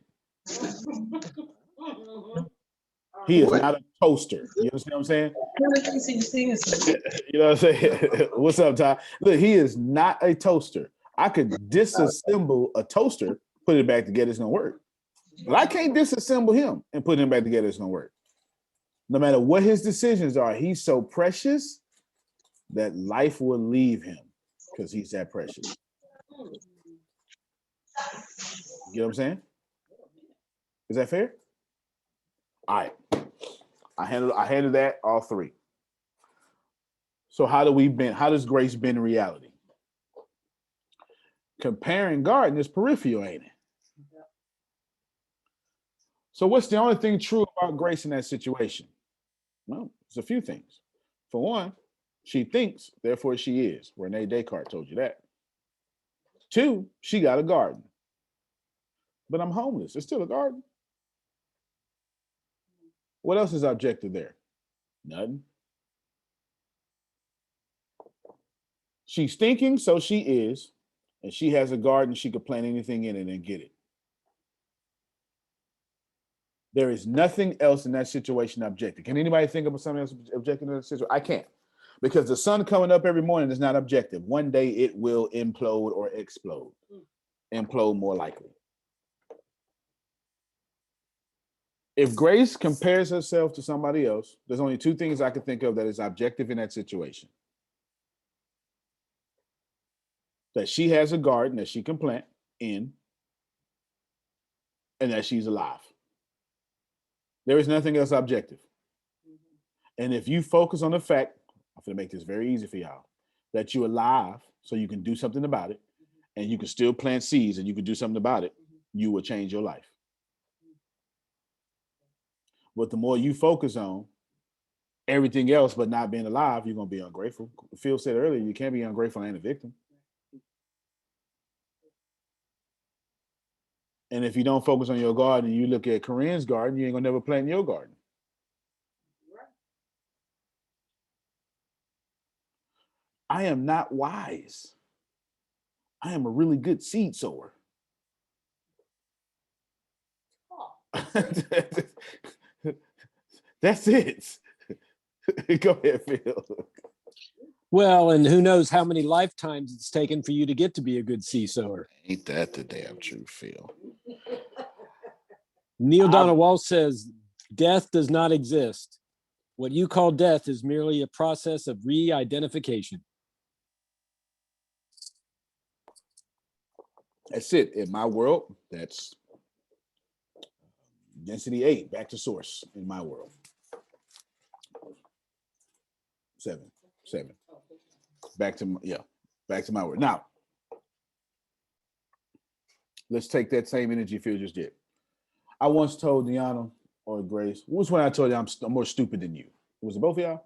He is not a toaster. You understand what I'm saying? You know what I'm saying? What's up, Todd? Look, he is not a toaster. I could disassemble a toaster, put it back together, it's gonna work. But I can't disassemble him and put him back together, it's gonna work. No matter what his decisions are, he's so precious that life will leave him because he's that precious. You know what I'm saying? Is that fair? All right. I handled that, all three. So how does grace bend reality? Comparing garden is peripheral, ain't it? So what's the only thing true about grace in that situation? Well, there's a few things. For one, she thinks, therefore she is. Rene Descartes told you that. Two, she got a garden. But I'm homeless. It's still a garden. What else is objective there? Nothing. She's thinking, so she is. And she has a garden. She could plant anything in it and get it. There is nothing else in that situation objective. Can anybody think of something else objective in that situation? I can't. Because the sun coming up every morning is not objective. One day it will implode or explode. Implode more likely. If grace compares herself to somebody else, there's only two things I can think of that is objective in that situation. That she has a garden that she can plant in, and that she's alive. There is nothing else objective. And if you focus on the fact, I'm going to make this very easy for y'all, that you're alive so you can do something about it, and you can still plant seeds and you can do something about it, you will change your life. But the more you focus on everything else but not being alive, you're going to be ungrateful. Phil said earlier, you can't be ungrateful and a victim. And if you don't focus on your garden and you look at Corinne's garden, you ain't going to never plant in your garden. I am not wise. I am a really good seed sower. That's it. Go ahead, Phil. Well, and who knows how many lifetimes it's taken for you to get to be a good seed sower. Ain't that the damn truth, Phil? Neil Donald Walsh says, death does not exist. What you call death is merely a process of re-identification. That's it. In my world, that's density 8, back to source in my world. 7. Back to my world. Now, let's take that same energy Phil just did. I once told Deanna or Grace, what was when I told you I'm more stupid than you? Was it both of y'all?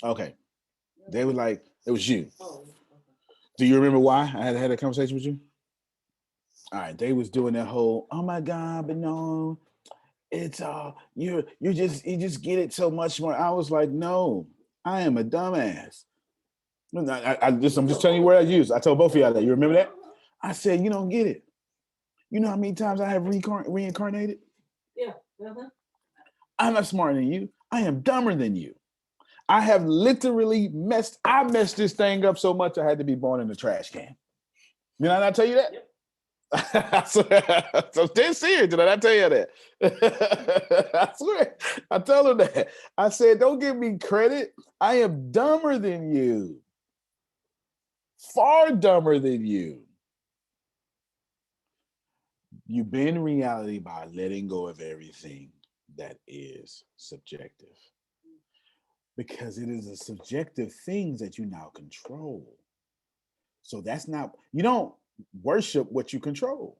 Okay. They were like, it was you. Do you remember why I had a conversation with you? All right, they was doing that whole, oh my God, but no, it's you just get it so much more. I was like, no, I am a dumbass. I'm just telling you where I use. I told both of y'all that. You remember that? I said, you don't get it. You know how many times I have reincarnated? Yeah. Uh-huh. I'm not smarter than you. I am dumber than you. I have literally messed this thing up so much I had to be born in the trash can. Did I not tell you that? Yep. So dead serious. Did I not tell you that? I swear. I told him that. I said, don't give me credit. I am dumber than you. Far dumber than you. You bend reality by letting go of everything that is subjective. Because it is a subjective thing that you now control. So that's not, you don't worship what you control.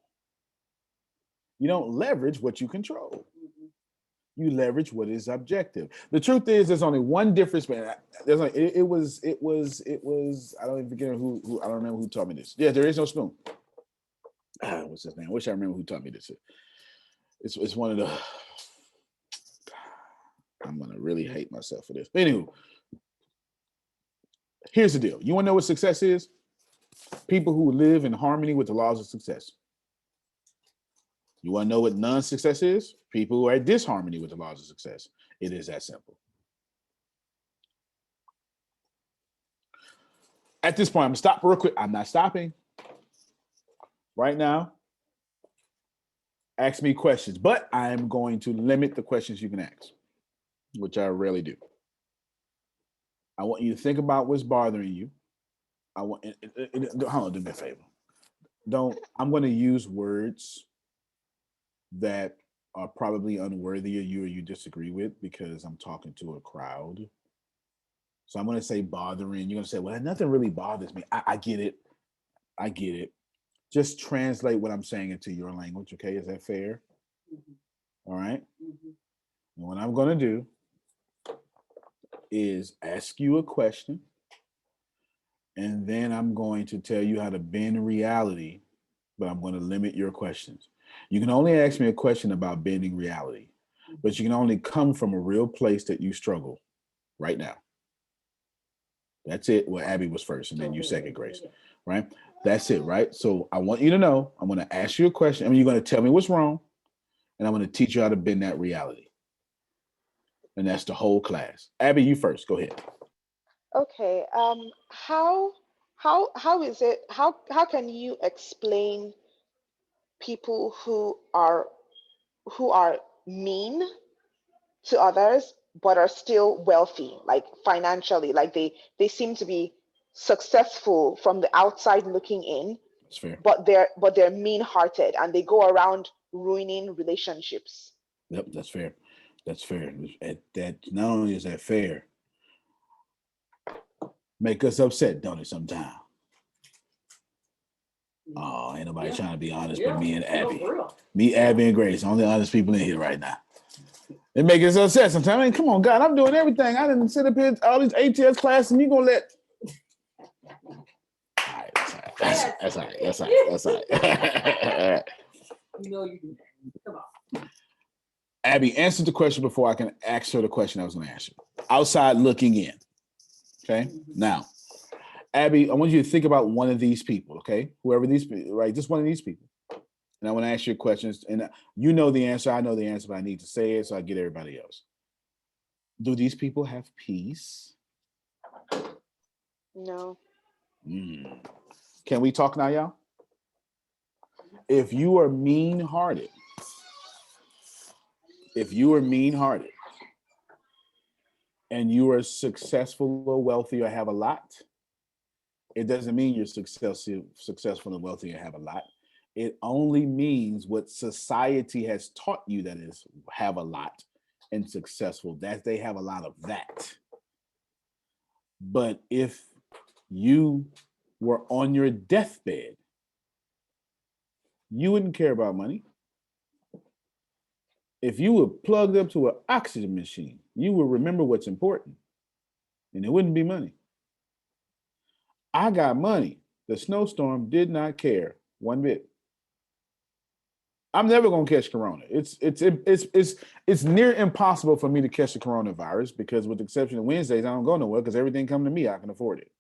You don't leverage what you control. You leverage what is objective. The truth is, there's only one difference. Man, there's like it was. I don't even forget who. I don't remember who taught me this. Yeah, there is no spoon. What's his name? I wish I remember who taught me this. It's one of the. I'm gonna really hate myself for this. Anywho, here's the deal. You want to know what success is? People who live in harmony with the laws of success. You want to know what non-success is? People who are at disharmony with the laws of success. It is that simple. At this point, I'm gonna stop real quick. I'm not stopping. Right now, ask me questions, but I am going to limit the questions you can ask, which I rarely do. I want you to think about what's bothering you. Hold on, do me a favor. I'm going to use words that are probably unworthy of you or you disagree with because I'm talking to a crowd. So I'm going to say bothering. You're going to say, well, nothing really bothers me. I get it. I get it. Just translate what I'm saying into your language. Okay. Is that fair? Mm-hmm. All right. Mm-hmm. And what I'm going to do is ask you a question. And then I'm going to tell you how to bend reality, but I'm going to limit your questions. You can only ask me a question about bending reality, but you can only come from a real place that you struggle right now. That's it. Well, Abby was first and then you second, Grace, right? That's it, right? So I want you to know, I'm going to ask you a question. I mean, you're going to tell me what's wrong, and I'm going to teach you how to bend that reality. And that's the whole class. Abby, you first. Go ahead. Okay. How is it? How can you explain people who are mean to others but are still wealthy, like financially, like they seem to be successful from the outside looking in? That's fair. But they're mean-hearted and they go around ruining relationships. Yep, that's fair. That's fair. That not only is that fair, make us upset, don't it, sometimes? Oh, ain't nobody trying to be honest but me and Abby. Me, Abby, and Grace, only honest people in here right now. It makes us upset sometimes. I mean, come on, God, I'm doing everything. I didn't sit up here all these ATS classes, and you gonna let? All right, that's all right. You know you do that. Come on. Abby, answer the question before I can ask her the question I was going to ask you. Outside looking in. Okay. Mm-hmm. Now, Abby, I want you to think about one of these people. Okay. Whoever these people, right? Just one of these people. And I want to ask you questions. And you know the answer. I know the answer, but I need to say it so I get everybody else. Do these people have peace? No. Can we talk now, y'all? If you are mean-hearted, and you are successful or wealthy or have a lot, it doesn't mean you're successful and wealthy and have a lot. It only means what society has taught you, that is have a lot and successful, that they have a lot of that. But if you were on your deathbed, you wouldn't care about money. If you were plugged up to an oxygen machine, you would remember what's important, and it wouldn't be money. I got money. The snowstorm did not care one bit. I'm never gonna catch corona. It's near impossible for me to catch the coronavirus because, with the exception of Wednesdays, I don't go nowhere because everything come to me. I can afford it.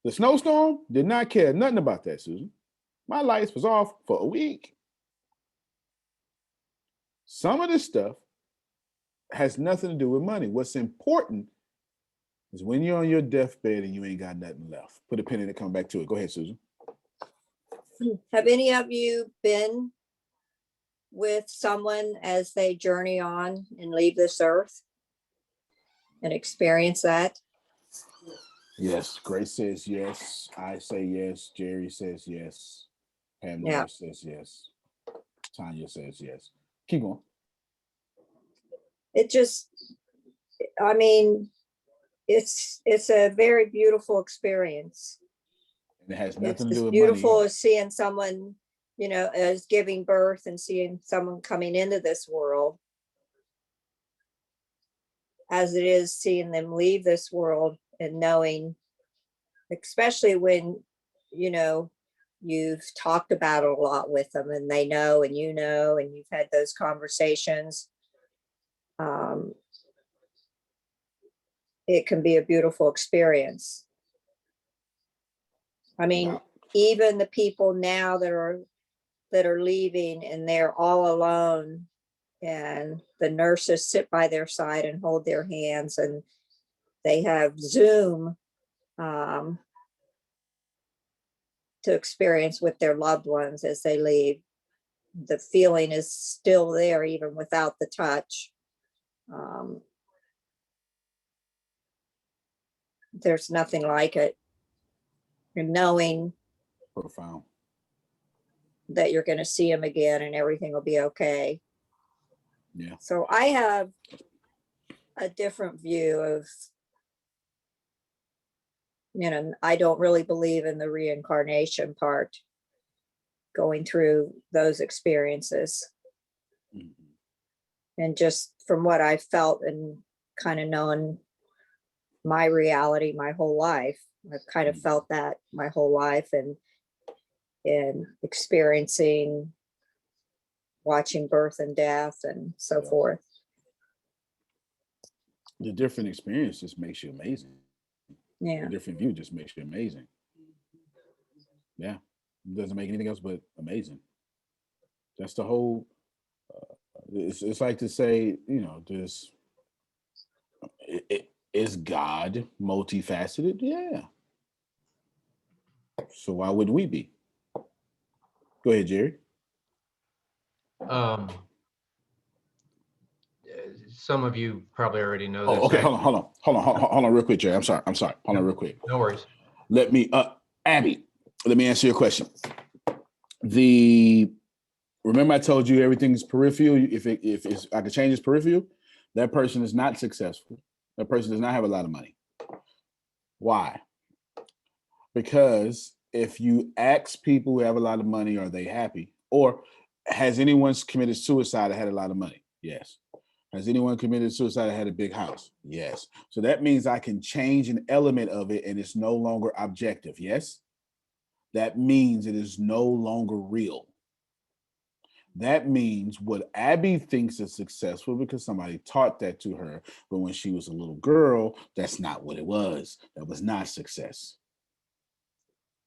The snowstorm did not care nothing about that, Susan. My lights was off for a week. Some of this stuff has nothing to do with money. What's important is when you're on your deathbed and you ain't got nothing left. Put a pin in it, come back to it. Go ahead, Susan. Have any of you been with someone as they journey on and leave this earth and experience that? Yes. Grace says yes. I say yes. Jerry says yes. Pam Yeah. says yes. Tanya says yes. Keep going. It just, I mean, it's a very beautiful experience. And it has It's nothing to do as with beautiful money. as seeing someone, you know, as giving birth and seeing someone coming into this world, as it is seeing them leave this world and knowing, especially when, you know, you've talked about it a lot with them and they know, and you know, and you've had those conversations. It can be a beautiful experience. I mean, Wow. even the people now that are leaving and they're all alone, and the nurses sit by their side and hold their hands, and they have Zoom to experience with their loved ones as they leave. The feeling is still there even without the touch. There's nothing like it. And knowing Profound. that you're going to see them again and everything will be okay. Yeah. So I have a different view of, you know, I don't really believe in the reincarnation part, going through those experiences. Mhm. And just from what I felt and kind of known my reality my whole life, I've kind of felt that my whole life, and experiencing, watching birth and death and so Yeah. forth. The different experience just makes you amazing. Yeah. A different view just makes you amazing. Yeah. It doesn't make anything else but amazing. That's the whole, it's like to say, you know, this, is God multifaceted? Yeah. So why wouldn't we be? Go ahead, Jerry. Um, some of you probably already know Oh, this. okay. Hold on real quick, Jerry. I'm sorry. Hold on real quick. No worries. Let me, Abby, let me answer your question. Remember I told you everything's peripheral. If I could change its peripheral, that person is not successful. That person does not have a lot of money. Why? Because if you ask people who have a lot of money, are they happy? Or has anyone committed suicide that had a lot of money? Yes. Has anyone committed suicide that had a big house? Yes. So that means I can change an element of it and it's no longer objective. Yes. That means it is no longer real. That means what Abby thinks is successful because somebody taught that to her. But when she was a little girl, that's not what it was. That was not success.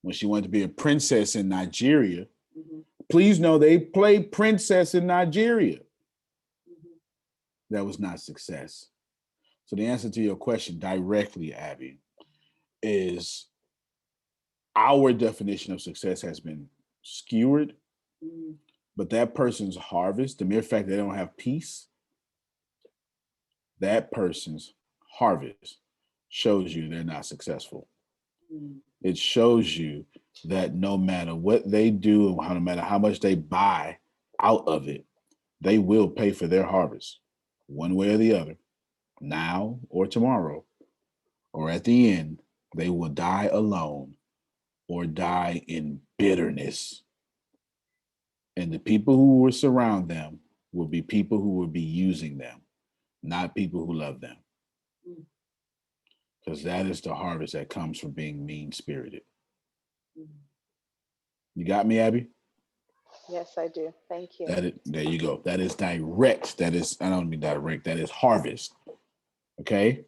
When she wanted to be a princess in Nigeria, please know they play princess in Nigeria. That was not success. So the answer to your question directly, Abby, is our definition of success has been skewered, but that person's harvest, the mere fact that they don't have peace, that person's harvest shows you they're not successful. It shows you that no matter what they do, no matter how much they buy out of it, they will pay for their harvest one way or the other, now or tomorrow, or at the end, they will die alone or die in bitterness. And the people who will surround them will be people who will be using them, not people who love them. Because that is the harvest that comes from being mean-spirited. You got me, Abby? Yes, I do. Thank you. There you go. That is direct. That is, I don't mean direct, that is harvest. Okay.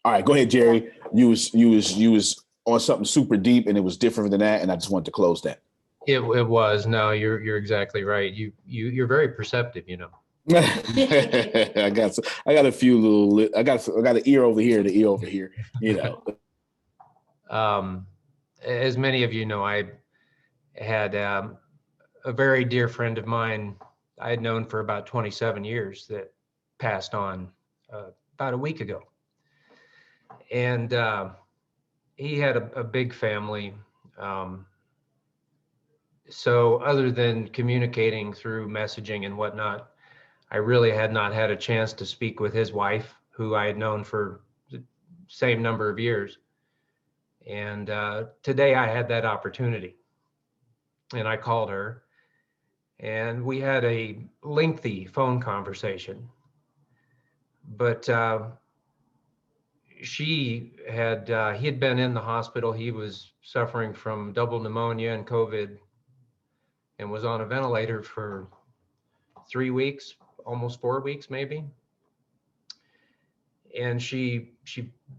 All right, go ahead, Jerry. You was on something super deep and it was different than that, and I just wanted to close that. It was. No, you're exactly right. You're very perceptive, you know. I got a few little, I got an ear over here, the ear over here, you know. As many of you know, I had a very dear friend of mine I had known for about 27 years that passed on about a week ago. And he had a big family. So other than communicating through messaging and whatnot, I really had not had a chance to speak with his wife, who I had known for the same number of years. And today I had that opportunity. And I called her and we had a lengthy phone conversation. But he had been in the hospital. He was suffering from double pneumonia and COVID and was on a ventilator for 3 weeks, almost 4 weeks maybe. And she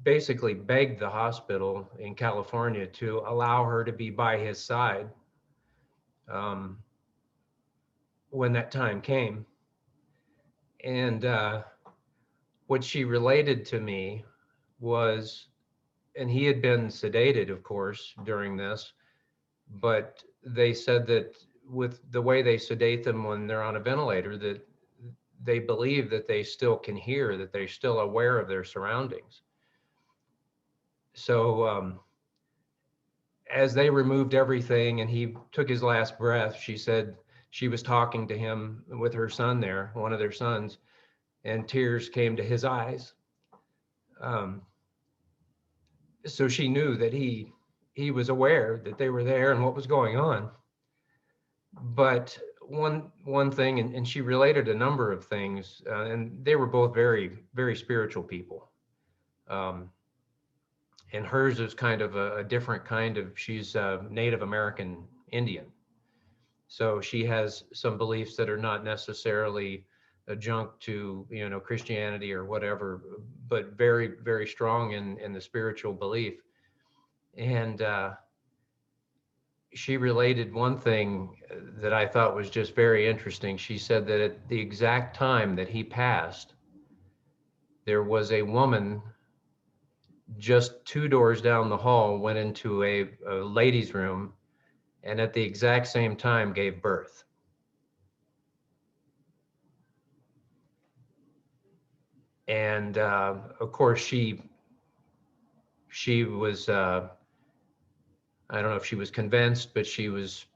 basically begged the hospital in California to allow her to be by his side when that time came. And what she related to me was, and he had been sedated, of course, during this, but they said that with the way they sedate them when they're on a ventilator, that they believe that they still can hear, that they're still aware of their surroundings. So as they removed everything and he took his last breath, she said she was talking to him with her son there, one of their sons, and tears came to his eyes. So she knew that he was aware that they were there and what was going on. But one thing, and she related a number of things, and they were both very, very spiritual people. And hers is kind of a different kind of, she's a Native American Indian. So she has some beliefs that are not necessarily adjunct to, you know, Christianity or whatever, but very, very strong in the spiritual belief. And she related one thing that I thought was just very interesting. She said that at the exact time that he passed, there was a woman just 2 doors down the hall, went into a ladies' room, and at the exact same time gave birth. And of course, she was, I don't know if she was convinced, but she was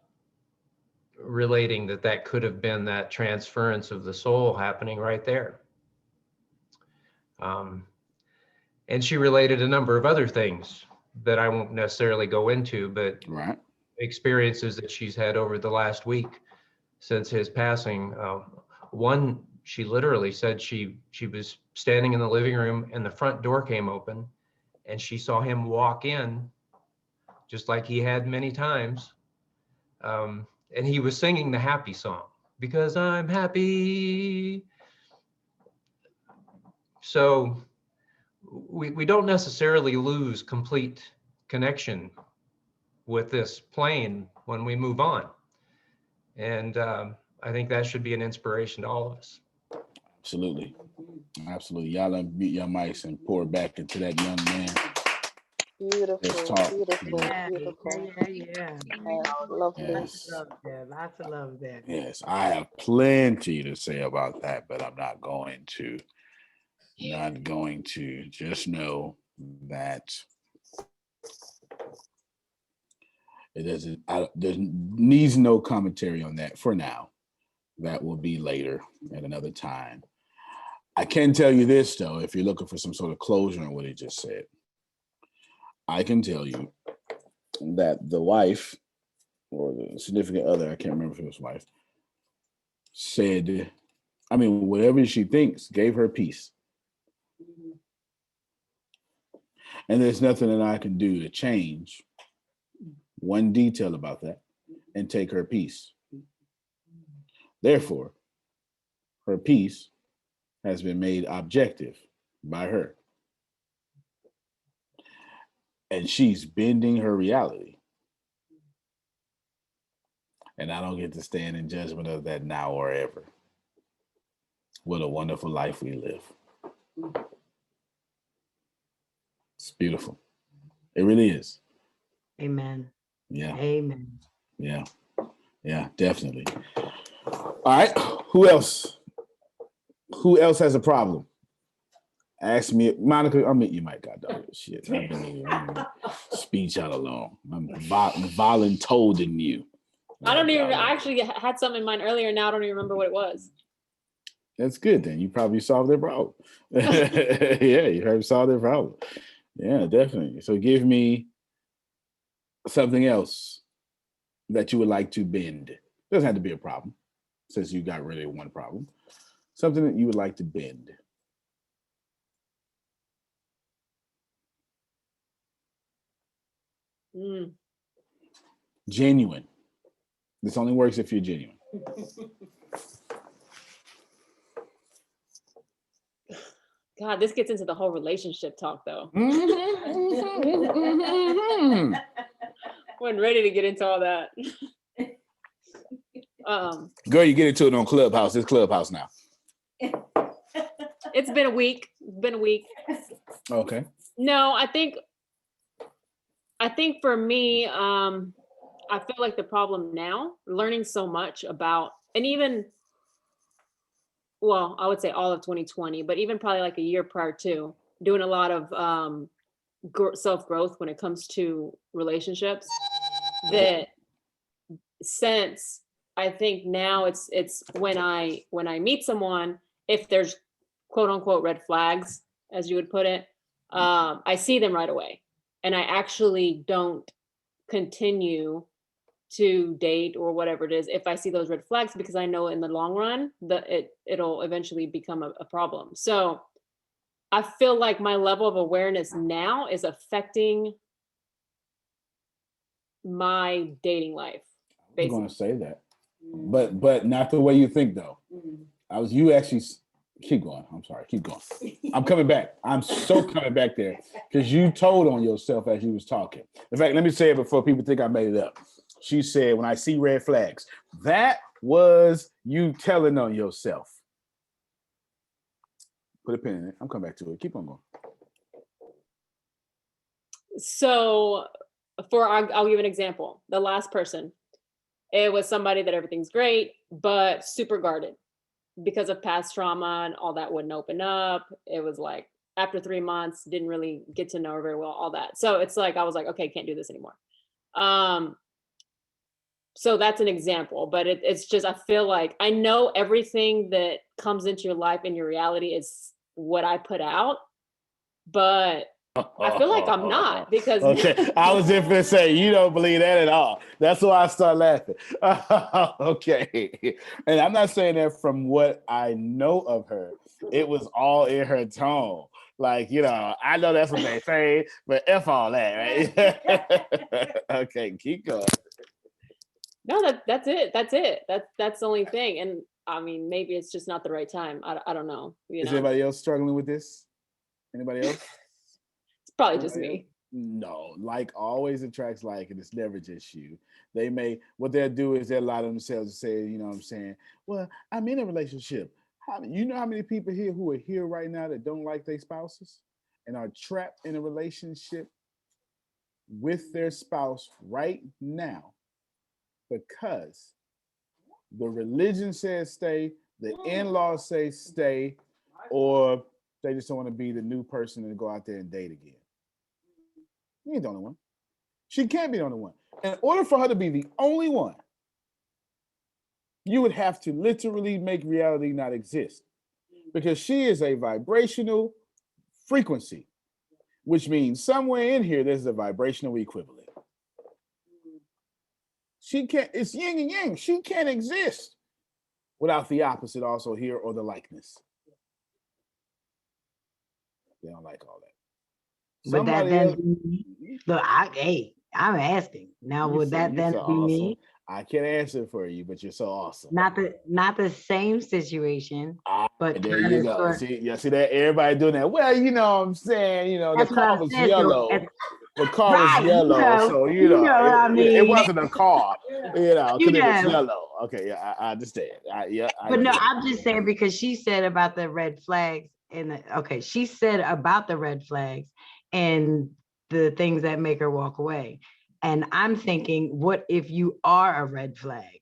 relating that that could have been that transference of the soul happening right there. And she related a number of other things that I won't necessarily go into, but Right. experiences that she's had over the last week since his passing. One, she literally said she was standing in the living room and the front door came open and she saw him walk in just like he had many times. And he was singing the happy song, because I'm happy. So we don't necessarily lose complete connection with this plane when we move on. And I think that should be an inspiration to all of us. Absolutely. Absolutely. Y'all unmute your mics and pour back into that young man. Beautiful, Let's talk. beautiful, Yeah, beautiful. yeah. Lovely. Yes. Love that. Lots of love there. Yes. I have plenty to say about that, but I'm not going to. Not going to. Just know that it doesn't, there needs no commentary on that for now. That will be later at another time. I can tell you this, though, if you're looking for some sort of closure on what he just said, I can tell you that the wife or the significant other, I can't remember if it was wife, said, I mean, whatever she thinks, gave her peace. And there's nothing that I can do to change one detail about that and take her peace. Therefore, her peace has been made objective by her. And she's bending her reality. And I don't get to stand in judgment of that now or ever. What a wonderful life we live. It's beautiful. It really is. Amen. Yeah. Amen. Yeah. Yeah, definitely. All right. Who else? Who else has a problem? Ask me, Monica. I mean, you might got dog shit. I've been speech out alone. I'm voluntolding you. I don't even. I actually had something in mind earlier. Now I don't even remember what it was. That's good. Then you probably solved their problem. Yeah, you probably solved their problem. Yeah, definitely. So give me something else that you would like to bend. Doesn't have to be a problem, since you got rid of one problem. Something that you would like to bend. Genuine. This only works if you're genuine. God, this gets into the whole relationship talk, though. Wasn't ready to get into all that. Girl, you get into it on Clubhouse. It's Clubhouse now. It's been a week. Okay. No, I think for me, I feel like the problem now, learning so much about, and even, well, I would say all of 2020, but even probably like a year prior to, doing a lot of self-growth when it comes to relationships, that since I think now it's when I meet someone, if there's quote unquote red flags, as you would put it, I see them right away. And I actually don't continue to date or whatever it is if I see those red flags, because I know in the long run that it'll eventually become a problem. So I feel like my level of awareness now is affecting my dating life. I'm going to say that, but not the way you think though. You actually keep going. I'm sorry. Keep going. I'm coming back. I'm so coming back there because you told on yourself as you was talking. In fact, let me say it before people think I made it up. She said, when I see red flags, that was you telling on yourself. Put a pin in it. I'm coming back to it. Keep on going. So I'll give an example. The last person, it was somebody that everything's great, but super guarded because of past trauma and all that wouldn't open up. It was like after 3 months, didn't really get to know her very well, all that. So it's like, I was like, okay, can't do this anymore. So that's an example, but it's just, I feel like I know everything that comes into your life and your reality is what I put out, but I feel like I'm not, because okay, I was just gonna say you don't believe that at all. That's why I start laughing. Okay, and I'm not saying that from what I know of her. It was all in her tone. Like, I know that's what they say, but F all that, right? Okay, keep going. No, that's it. That's the only thing. And I mean, maybe it's just not the right time. I don't know. Is anybody else struggling with this? Anybody else? It's probably just me. No, like always attracts like, and it's never just you. What they'll do is they'll lie to themselves and say, you know what I'm saying? Well, I'm in a relationship. You know how many people here who are here right now that don't like their spouses and are trapped in a relationship with their spouse right now because the religion says stay, the in-laws say stay, or they just don't want to be the new person and go out there and date again. You ain't the only one. She can't be the only one. In order for her to be the only one, you would have to literally make reality not exist, because she is a vibrational frequency, which means somewhere in here there's a vibrational equivalent. She can't, it's yin and yang. She can't exist without the opposite also here or the likeness. They don't like all that. Would that then be me? Look, I'm asking. Now, would that then be me? I can't answer for you, but you're so awesome. Not the same situation, but there you go. See that? Everybody doing that. Well, you know what I'm saying, the car was yellow. The car Right, was yellow, so you know what I it mean. wasn't a car, because You it was know. yellow. Okay, yeah, I understand. I But no, get it. I'm just saying because she said about the red flags okay, she said about the red flags and the things that make her walk away. And I'm thinking, what if you are a red flag?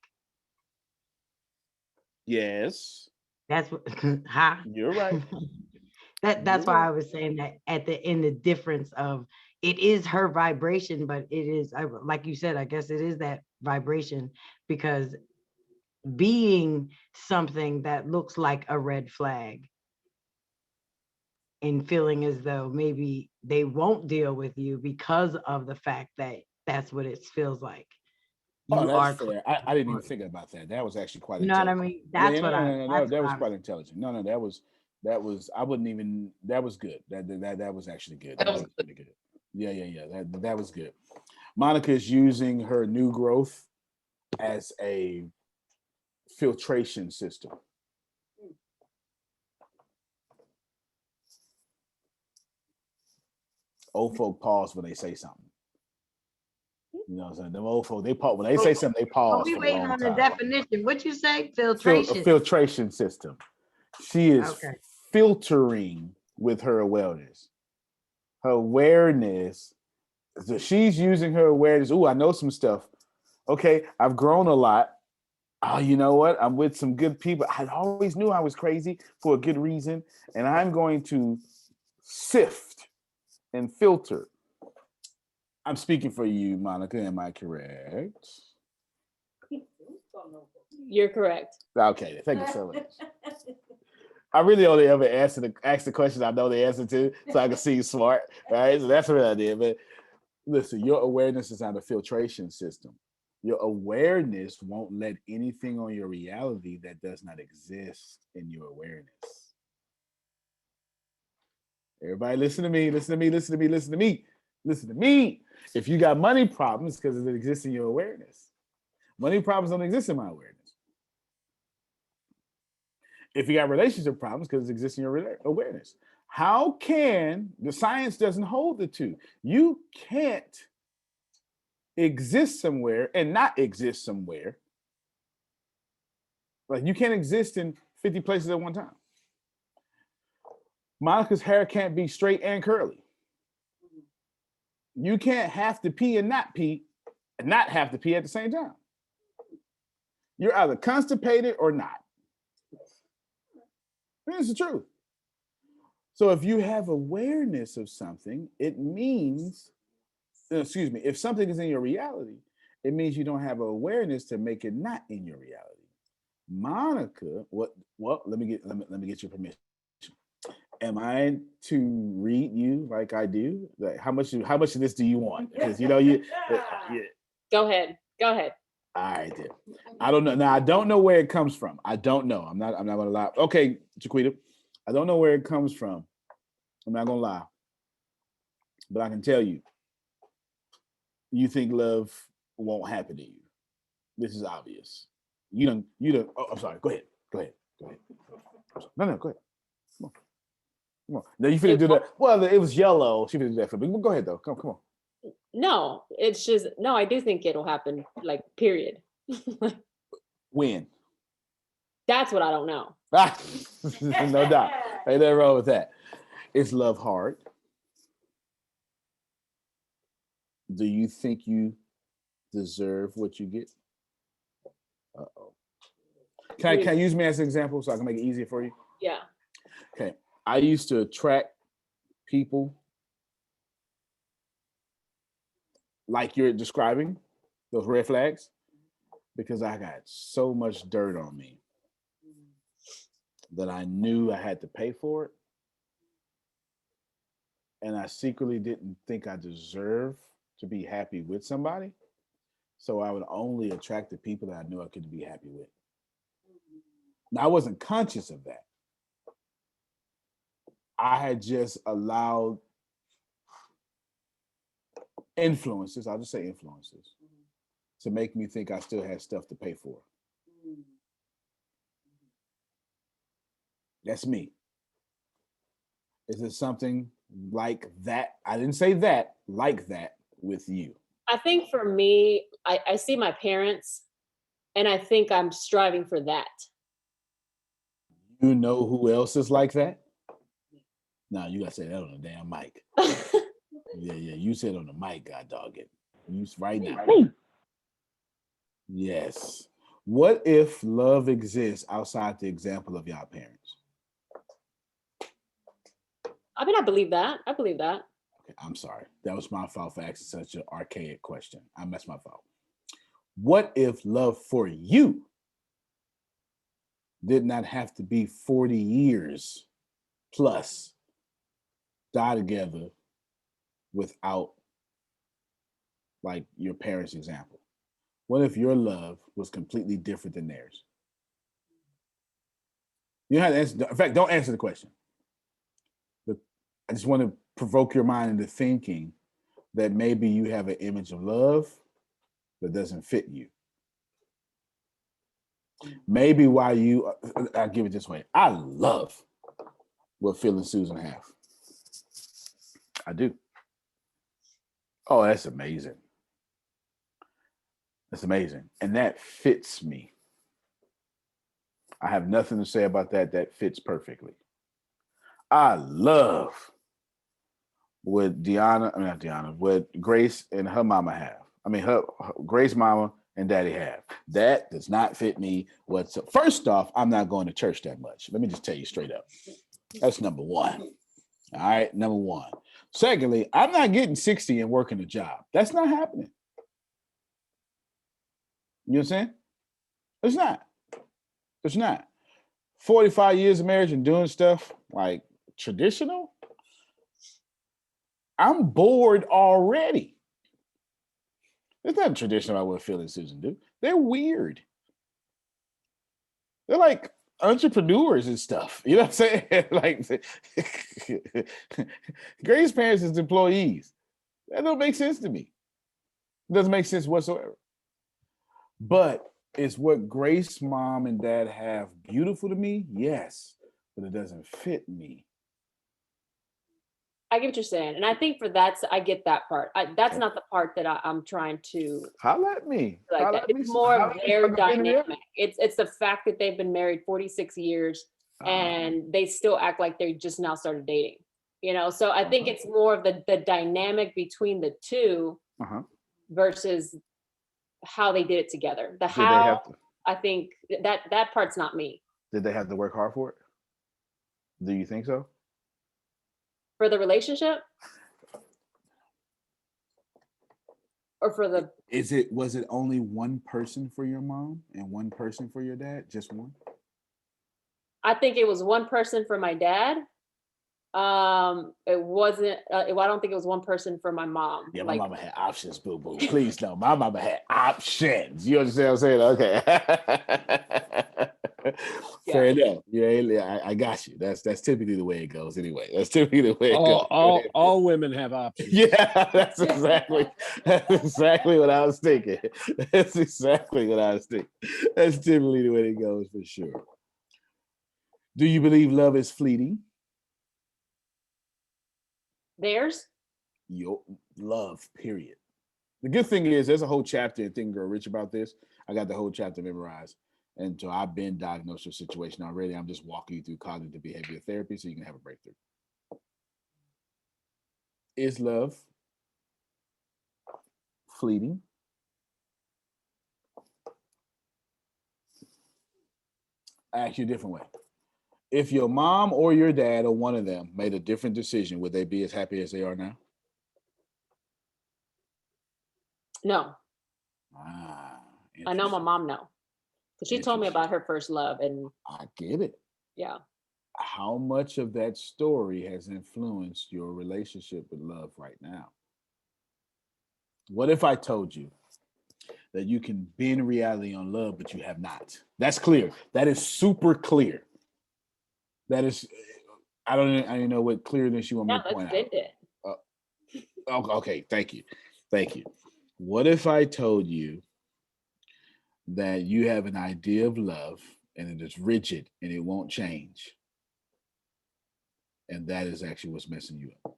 Yes, That's what, huh? you're right. That's You're why right. I was saying that at the end, the difference of it is her vibration, but it is like you said, I guess it is that vibration because being something that looks like a red flag and feeling as though maybe they won't deal with you because of the fact that that's what it feels like. Oh, You that's are, fair. I didn't even think about that. That was actually quite you know what I intelligent. mean? Yeah, That's no, what no, I, no, no, no, that's that what was I'm, quite intelligent. No, no, that was I wouldn't even that was good. That was actually good. That was really good. Yeah. That was good. Monica is using her new growth as a filtration system. Old folk pause when they say something. You know what I'm saying? Them old folk, they pause when they say something, they oh, pause we for a waiting long on the time. definition. What you say? A Filtration. filtration system. She is Okay. filtering with her awareness. Her awareness. So she's using her awareness. Oh, I know some stuff. Okay, I've grown a lot. Oh, you know what? I'm with some good people. I always knew I was crazy for a good reason. And I'm going to sift and filter. I'm speaking for you, Monica. Am I correct? You're correct. Okay, thank you so much. I really only ever asked the question I know the answer to, so I can seem smart, right? So that's what I did. But listen, your awareness is on a filtration system. Your awareness won't let anything on your reality that does not exist in your awareness. Everybody listen to me, listen to me, listen to me, listen to me, listen to me. If you got money problems because it exists in your awareness. Money problems don't exist in my awareness. If you got relationship problems because it exists in your awareness. How can the science doesn't hold the two? You can't exist somewhere and not exist somewhere. Like you can't exist in 50 places at one time. Monica's hair can't be straight and curly. You can't have to pee and not have to pee at the same time. You're either constipated or not. That's the truth. So if you have awareness of something, it means, if something is in your reality, it means you don't have awareness to make it not in your reality. Monica, well, let me get your permission. Am I to read you like I do? Like how much of this do you want? Because you Go ahead. Go ahead. all right then. I don't know. Now I don't know where it comes from. I don't know. I'm not gonna lie. Okay, Chiquita, I don't know where it comes from. I'm not gonna lie. But I can tell you, you think love won't happen to you. This is obvious. You don't, oh, I'm sorry. Go ahead. No, go ahead. Come on. Now you finna do that. Well, it was yellow. She finna do that for me. Go ahead though. Come on. No, it's just no. I do think it'll happen. Like period. When? That's what I don't know. No doubt. Ain't nothing wrong with that. Is love hard? Do you think you deserve what you get? Uh-oh. Can I use me as an example so I can make it easier for you? Yeah. Okay. I used to attract people like you're describing, those red flags, because I got so much dirt on me that I knew I had to pay for it. And I secretly didn't think I deserved to be happy with somebody. So I would only attract the people that I knew I could be happy with. Now, I wasn't conscious of that. I had just allowed influences, I'll just say influences, to make me think I still had stuff to pay for. That's me. Is it something like that? I didn't say that, like that with you. I think for me, I see my parents and I think I'm striving for that. You know who else is like that? No, you gotta say that on the damn mic. Yeah, you said on the mic, God dog it. You right now. Me. Yes. What if love exists outside the example of y'all parents? I mean, I believe that. I believe that. Okay, I'm sorry. That was my fault for asking such an archaic question. That's my fault. What if love for you did not have to be 40 years plus die together without like your parents' example? What if your love was completely different than theirs? You don't have to answer. In fact, don't answer the question. I just want to provoke your mind into thinking that maybe you have an image of love that doesn't fit you. Maybe why you, I'll give it this way. I love what Phil and Susan have. I do. Oh, that's amazing. That's amazing. And that fits me. I have nothing to say about that. That fits perfectly. I love what what Grace and her mama have. I mean, her Grace mama and daddy have. That does not fit me whatsoever. First off, I'm not going to church that much. Let me just tell you straight up. That's number one. All right, number one. Secondly, I'm not getting 60 and working a job. That's not happening. You know what I'm saying? It's not. It's not. 45 years of marriage and doing stuff like traditional. I'm bored already. It's not traditional about what Phil and Susan do. They're weird. They're like entrepreneurs and stuff. You know what I'm saying? Like Grace's parents is employees. That don't make sense to me. It doesn't make sense whatsoever. But is what Grace's mom and dad have beautiful to me? Yes, but it doesn't fit me. I get what you're saying. And I think for that, I get that part. That's not the part that I'm trying to Holla at me. like that. It's more of their dynamic. It's the fact that they've been married 46 years and they still act like they just now started dating. You know, so I think it's more of the dynamic between the two versus how they did it together. The how, I think that part's not me. Did they have to work hard for it? Do you think so? For the relationship? Or for the was it only one person for your mom and one person for your dad? Just one? I think it was one person for my dad. It wasn't I don't think it was one person for my mom. Yeah, my mama had options, boo boo. Please no, my mama had options. You understand what I'm saying? Okay. Fair enough. Yeah, I got you. That's typically the way it goes anyway. That's typically the way it goes. All women have options. Yeah, that's exactly what I was thinking. That's exactly what I was thinking. That's typically the way it goes for sure. Do you believe love is fleeting? Theirs? Your love, period. The good thing is there's a whole chapter in Think and Grow Rich about this. I got the whole chapter memorized. And so I've been diagnosed with a situation already. I'm just walking you through cognitive behavioral therapy so you can have a breakthrough. Is love fleeting? I ask you a different way. If your mom or your dad or one of them made a different decision, would they be as happy as they are now? No. I know my mom no. Because she told me about her first love and I get it. Yeah. How much of that story has influenced your relationship with love right now? What if I told you that you can bend reality on love, but you have not? That's clear. That is super clear. That is, I don't know what clearness you want me to point out. Okay, thank you. What if I told you that you have an idea of love and it is rigid and it won't change? And that is actually what's messing you up.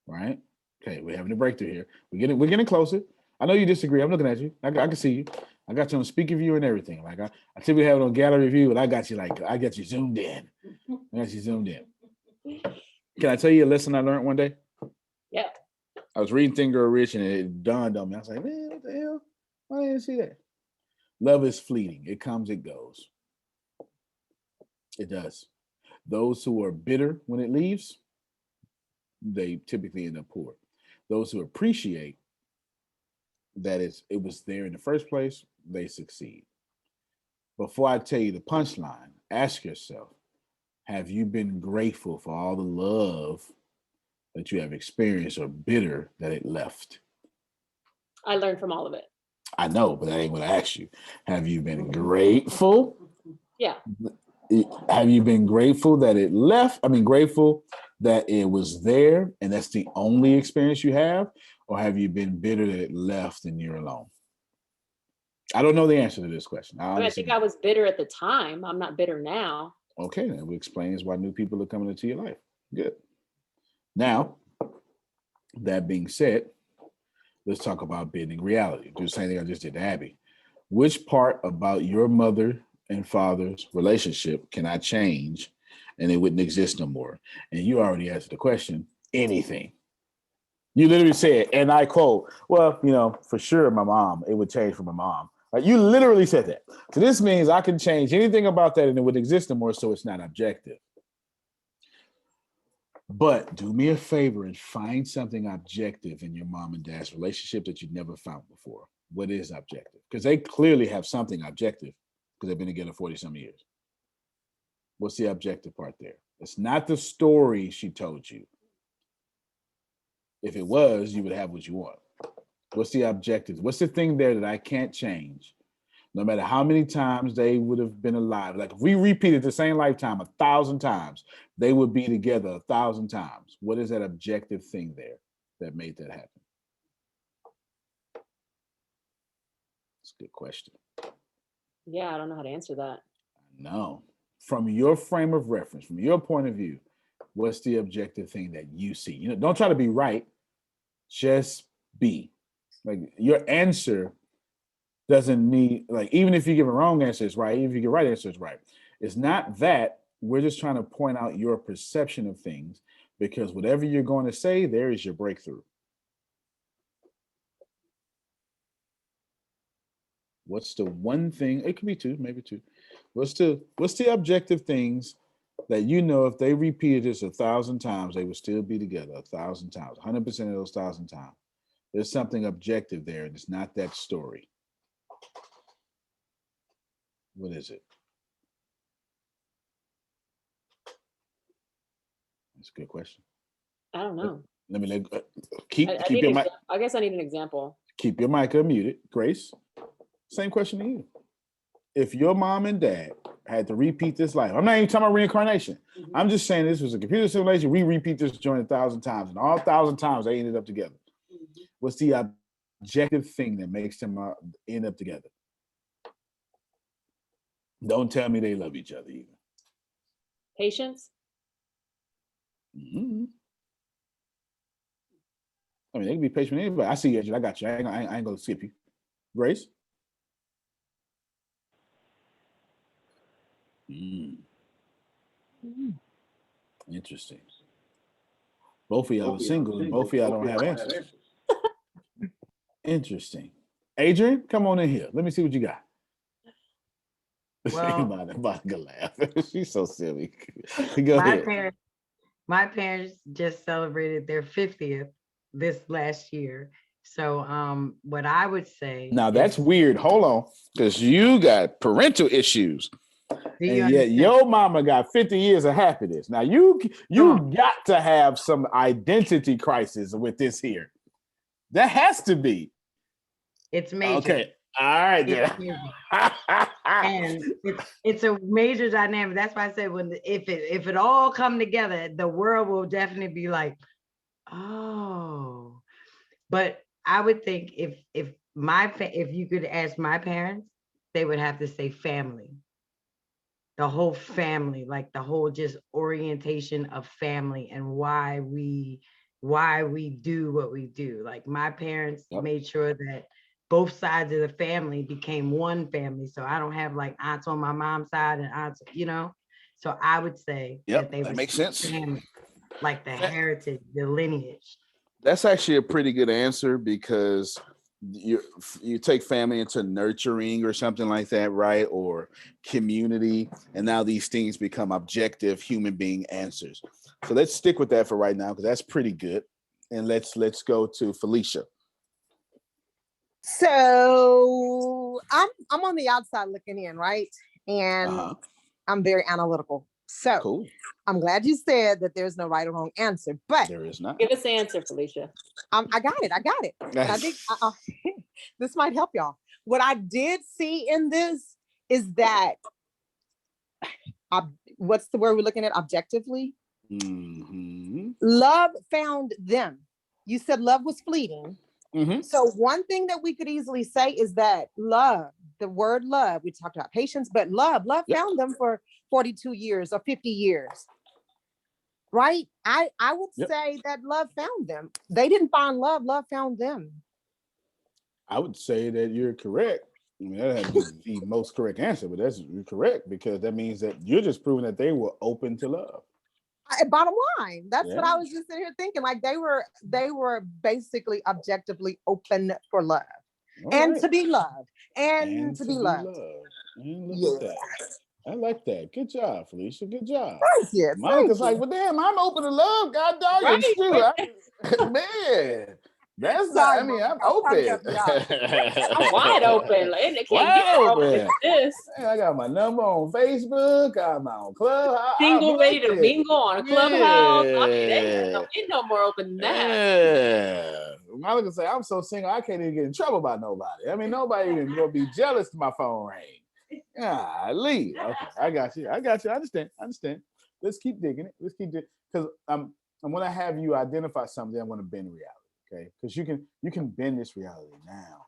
Right? Okay, we're having a breakthrough here. We're getting closer. I know you disagree. I'm looking at you. I can see you. I got you on speaker view and everything. Like I typically have it on gallery view, and I got you zoomed in. I got you zoomed in. Can I tell you a lesson I learned one day? Yeah. I was reading Think and Grow Rich, and it dawned on me. I was like, man, what the hell? Why didn't I see that? Love is fleeting. It comes, it goes. It does. Those who are bitter when it leaves, they typically end up poor. Those who appreciate that it was there in the first place, they succeed. Before I tell you the punchline, ask yourself, have you been grateful for all the love that you have experienced or bitter that it left? I learned from all of it. I know, but that ain't what I asked you. Have you been grateful? Yeah. Have you been grateful that it left? I mean, grateful that it was there and that's the only experience you have? Or have you been bitter that it left and you're alone? I don't know the answer to this question. I think I was bitter at the time. I'm not bitter now. Okay, that explains why new people are coming into your life. Good. Now, that being said, let's talk about bending reality. Do the same thing I just did to Abby. Which part about your mother and father's relationship can I change and it wouldn't exist no more? And you already answered the question, anything. You literally said, and I quote, well, for sure my mom, it would change for my mom. Right? You literally said that. So this means I can change anything about that and it would exist no more, so it's not objective. But do me a favor and find something objective in your mom and dad's relationship that you never found before. What is objective? Because they clearly have something objective because they've been together 40-some years. What's the objective part there? It's not the story she told you. If it was, you would have what you want. What's the objective? What's the thing there that I can't change? No matter how many times they would have been alive. Like if we repeated the same lifetime 1,000 times, they would be together 1,000 times. What is that objective thing there that made that happen? That's a good question. Yeah, I don't know how to answer that. No. From your frame of reference, from your point of view, what's the objective thing that you see? Don't try to be right. Just be. Like your answer doesn't need, like, even if you give a wrong answer, it's right. Even if you give a right answer, it's right. It's not that. We're just trying to point out your perception of things because whatever you're going to say, there is your breakthrough. What's the one thing? It could be two, maybe two. What's the objective things that if they repeated this 1,000 times, they would still be together 1,000 times, 100% of those 1,000 times. There's something objective there, and it's not that story. What is it? That's a good question. I don't know. Let me keep your mic. I guess I need an example. Keep your mic unmuted. Grace, same question to you. If your mom and dad had to repeat this life, I'm not even talking about reincarnation. Mm-hmm. I'm just saying this was a computer simulation. We repeat this joint 1,000 times, and all 1,000 times they ended up together. Mm-hmm. What's the objective thing that makes them end up together? Don't tell me they love each other either. Patience. Mm-hmm. I mean, they can be patient with anybody. I see you, Angela. I got you. I ain't gonna skip you. Grace? Interesting. Both of y'all are single and both of y'all don't have answers. Interesting. Adrian, come on in here. Let me see what you got. Well, Monica laugh. She's so silly. Go ahead. My parents just celebrated their 50th this last year. So what I would say. Now that's weird. Hold on. Because you got parental issues. And yet your mama got 50 years of happiness. Now you got to have some identity crisis with this here. That has to be. It's major. Okay. All right. And it's a major dynamic. That's why I said if it all come together, the world will definitely be like, oh. But I would think if you could ask my parents, they would have to say family. The whole family, like the whole just orientation of family and why we do what we do. Like my parents made sure that both sides of the family became one family. So I don't have like aunts on my mom's side and aunts, you know. So I would say that they that were makes sense. family, like the heritage, the lineage. That's actually a pretty good answer because you take family into nurturing or something like that, right? Or community, and now these things become objective human being answers. So let's stick with that for right now because that's pretty good. And let's go to Felicia. So I'm on the outside looking in, right? And I'm very analytical. So Cool. I'm glad you said that there's no right or wrong answer, but There is not. Give us the answer, Felicia. I got it. And I think this might help y'all. What I did see in this is that, what's the word we're looking at? Objectively? Love found them. You said love was fleeting. So one thing that we could easily say is that love, the word love, we talked about patience, but love found them for 42 years or 50 years. Right? I would say that love found them. They didn't find love, love found them. I would say that you're correct. I mean, that has to be the most correct answer, but that's correct because that means that you're just proving that they were open to love. Bottom line, that's what I was just sitting here thinking. Like they were basically objectively open for love and to be loved and to be loved. And look at that. I like that. Good job, Felicia. Good job. Thank you. Monica's like, well, damn, I'm open to love. God dog, man. That's not, I mean, I'm open. I'm wide open. It can't Wide get more open. open than this. Hey, I got my number on Facebook. I'm on Clubhouse. Single, ready to mingle on a Clubhouse. I mean, ain't no more open than that. Yeah. Monica say, I'm so single, I can't even get in trouble by nobody. I mean, nobody even gonna be jealous to my phone ring. Golly. Okay, I got you. I understand. Let's keep digging it. Because I'm gonna have you identify something. I'm gonna bend reality. Okay, because you can bend this reality now.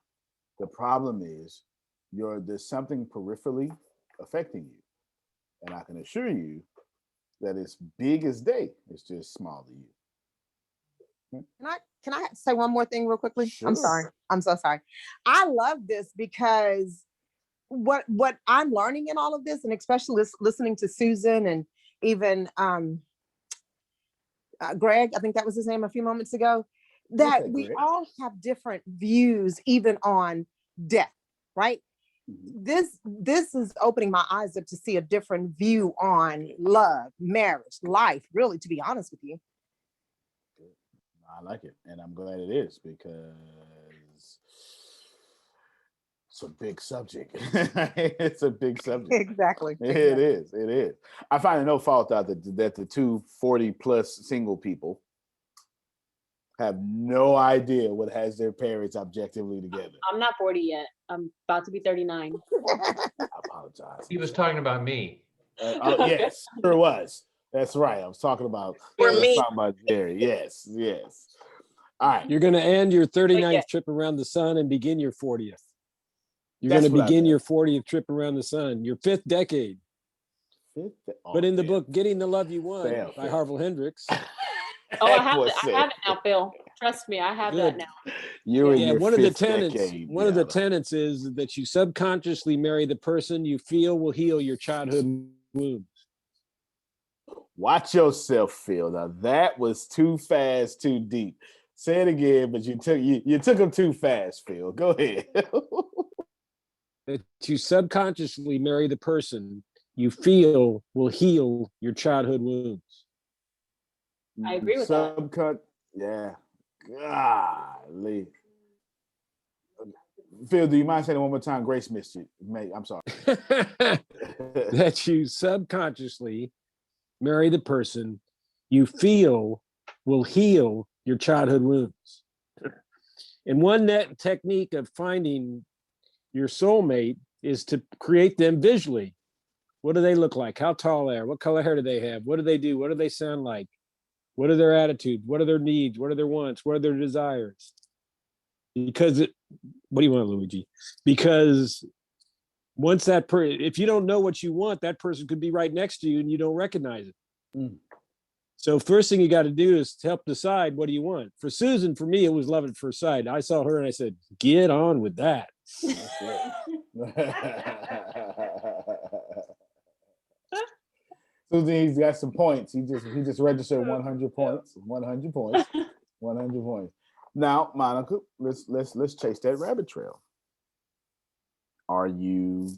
The problem is there's something peripherally affecting you, and I can assure you that it's big as day. It's just small to you. Can I say one more thing real quickly? Sure. I'm sorry. I'm so sorry. I love this because what I'm learning in all of this, and especially listening to Susan and even Greg, I think that was his name a few moments ago, that we all have different views even on death, right? This is opening my eyes up to see a different view on love, marriage, life, really, to be honest with you. I like it, and I'm glad it is because it's a big subject. It's a big subject. Exactly. It is. I find no fault out that the 240 plus single people have no idea what has their parents objectively together. I'm not 40 yet. I'm about to be 39. I apologize. He was talking about me. Yes, sure was. That's right. I was talking about Jerry. Yes. All right. You're going to end your 39th trip around the sun and begin your 40th. You're going to begin your 40th trip around the sun, your 5th decade. But in the book, Getting the Love You Want by Harville Hendricks. Oh, I have it now, Phil. Trust me, I have that now. One of the tenets is that you subconsciously marry the person you feel will heal your childhood wounds. Watch yourself, Phil. Now that was too fast, too deep. Say it again, but you took them too fast, Phil. Go ahead. That you subconsciously marry the person you feel will heal your childhood wounds. I agree with that. Yeah. Golly. Phil, do you mind saying it one more time? Grace missed you. I'm sorry. That you subconsciously marry the person you feel will heal your childhood wounds. And one technique of finding your soulmate is to create them visually. What do they look like? How tall they are? What color hair do they have? What do they do? What do they sound like? What are their attitudes? What are their needs? What are their wants? What are their desires? What do you want, Luigi? Because once if you don't know what you want, that person could be right next to you and you don't recognize it. Mm. So first thing you got to do is help decide, what do you want? For Susan, for me, it was love at first sight. I saw her and I said, get on with that. Susan, he's got some points. He just registered 100 points. 100 points. 100 points. Now, Monica, let's chase that rabbit trail. Are you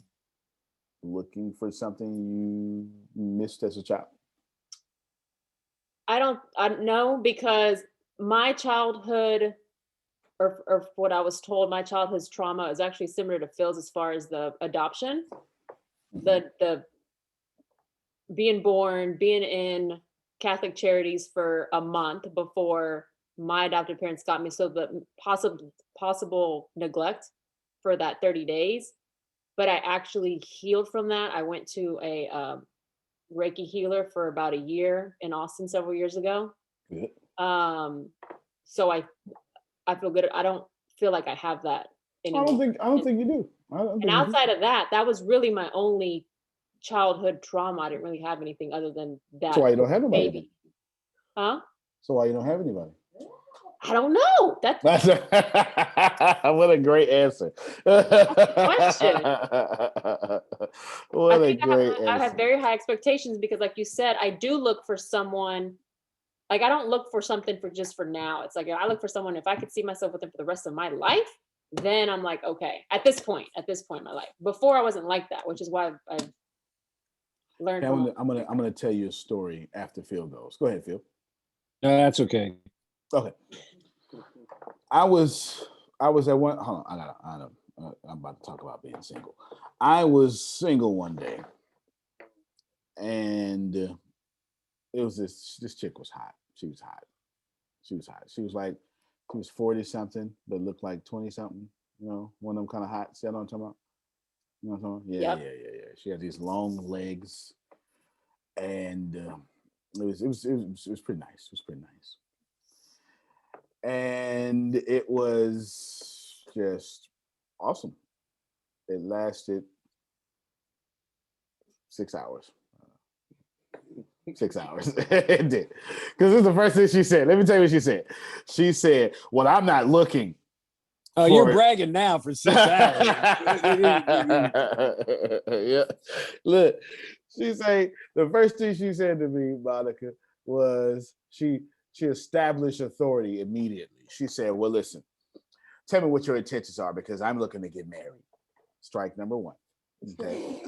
looking for something you missed as a child? I don't know, because my childhood, or what I was told, my childhood's trauma is actually similar to Phil's as far as the adoption, the being born, being in Catholic charities for a month before my adopted parents got me. So the possible neglect for that 30 days, but I actually healed from that. I went to a Reiki healer for about a year in Austin several years ago. Good. So I feel good. I don't feel like I have that anymore. I don't think you do. And outside of that, that was really my only childhood trauma. I didn't really have anything other than that. So why you don't have nobody? Baby. Huh? So why you don't have anybody? I don't know. That's what a great answer. question. What a great answer. I have very high expectations because, like you said, I do look for someone. Like, I don't look for something for just for now. It's like, I look for someone, if I could see myself with them for the rest of my life, then I'm like, okay, at this point in my life. Before I wasn't like that, which is why I've learned. Okay, I'm gonna tell you a story after Phil goes. Go ahead, Phil. No, that's okay. Okay. I was at one. Hold on, I'm about to talk about being single. I was single one day, and it was this chick was hot. She was hot. She was 40 something, but looked like 20 something. You know, one of them kind of hot. See what I'm talking about? You know what I'm talking about? Yeah, Yep. yeah. She had these long legs, and it was pretty nice. It was pretty nice. And it was just awesome. It lasted 6 hours. 6 hours. It did. Because this is the first thing she said. Let me tell you what she said. She said, well, I'm not looking. Oh, you're bragging now for 6 hours. Yeah. Look, the first thing she said to me, Monica, was she established authority immediately. She said, well, listen, tell me what your intentions are, because I'm looking to get married. Strike number one. Okay.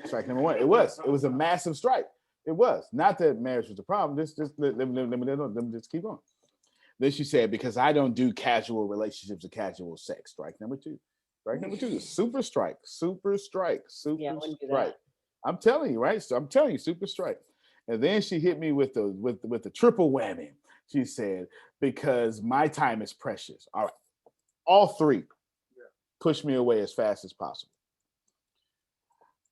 Strike number one. It was a massive strike. It was. Not that marriage was a problem. Let me just keep going. Then she said, because I don't do casual relationships or casual sex. Strike number two. Strike number two is super strike. Super strike. Super strike. I'm telling you, right? So I'm telling you, super strike. And then she hit me with the triple whammy. She said, because my time is precious. All right. All three push me away as fast as possible.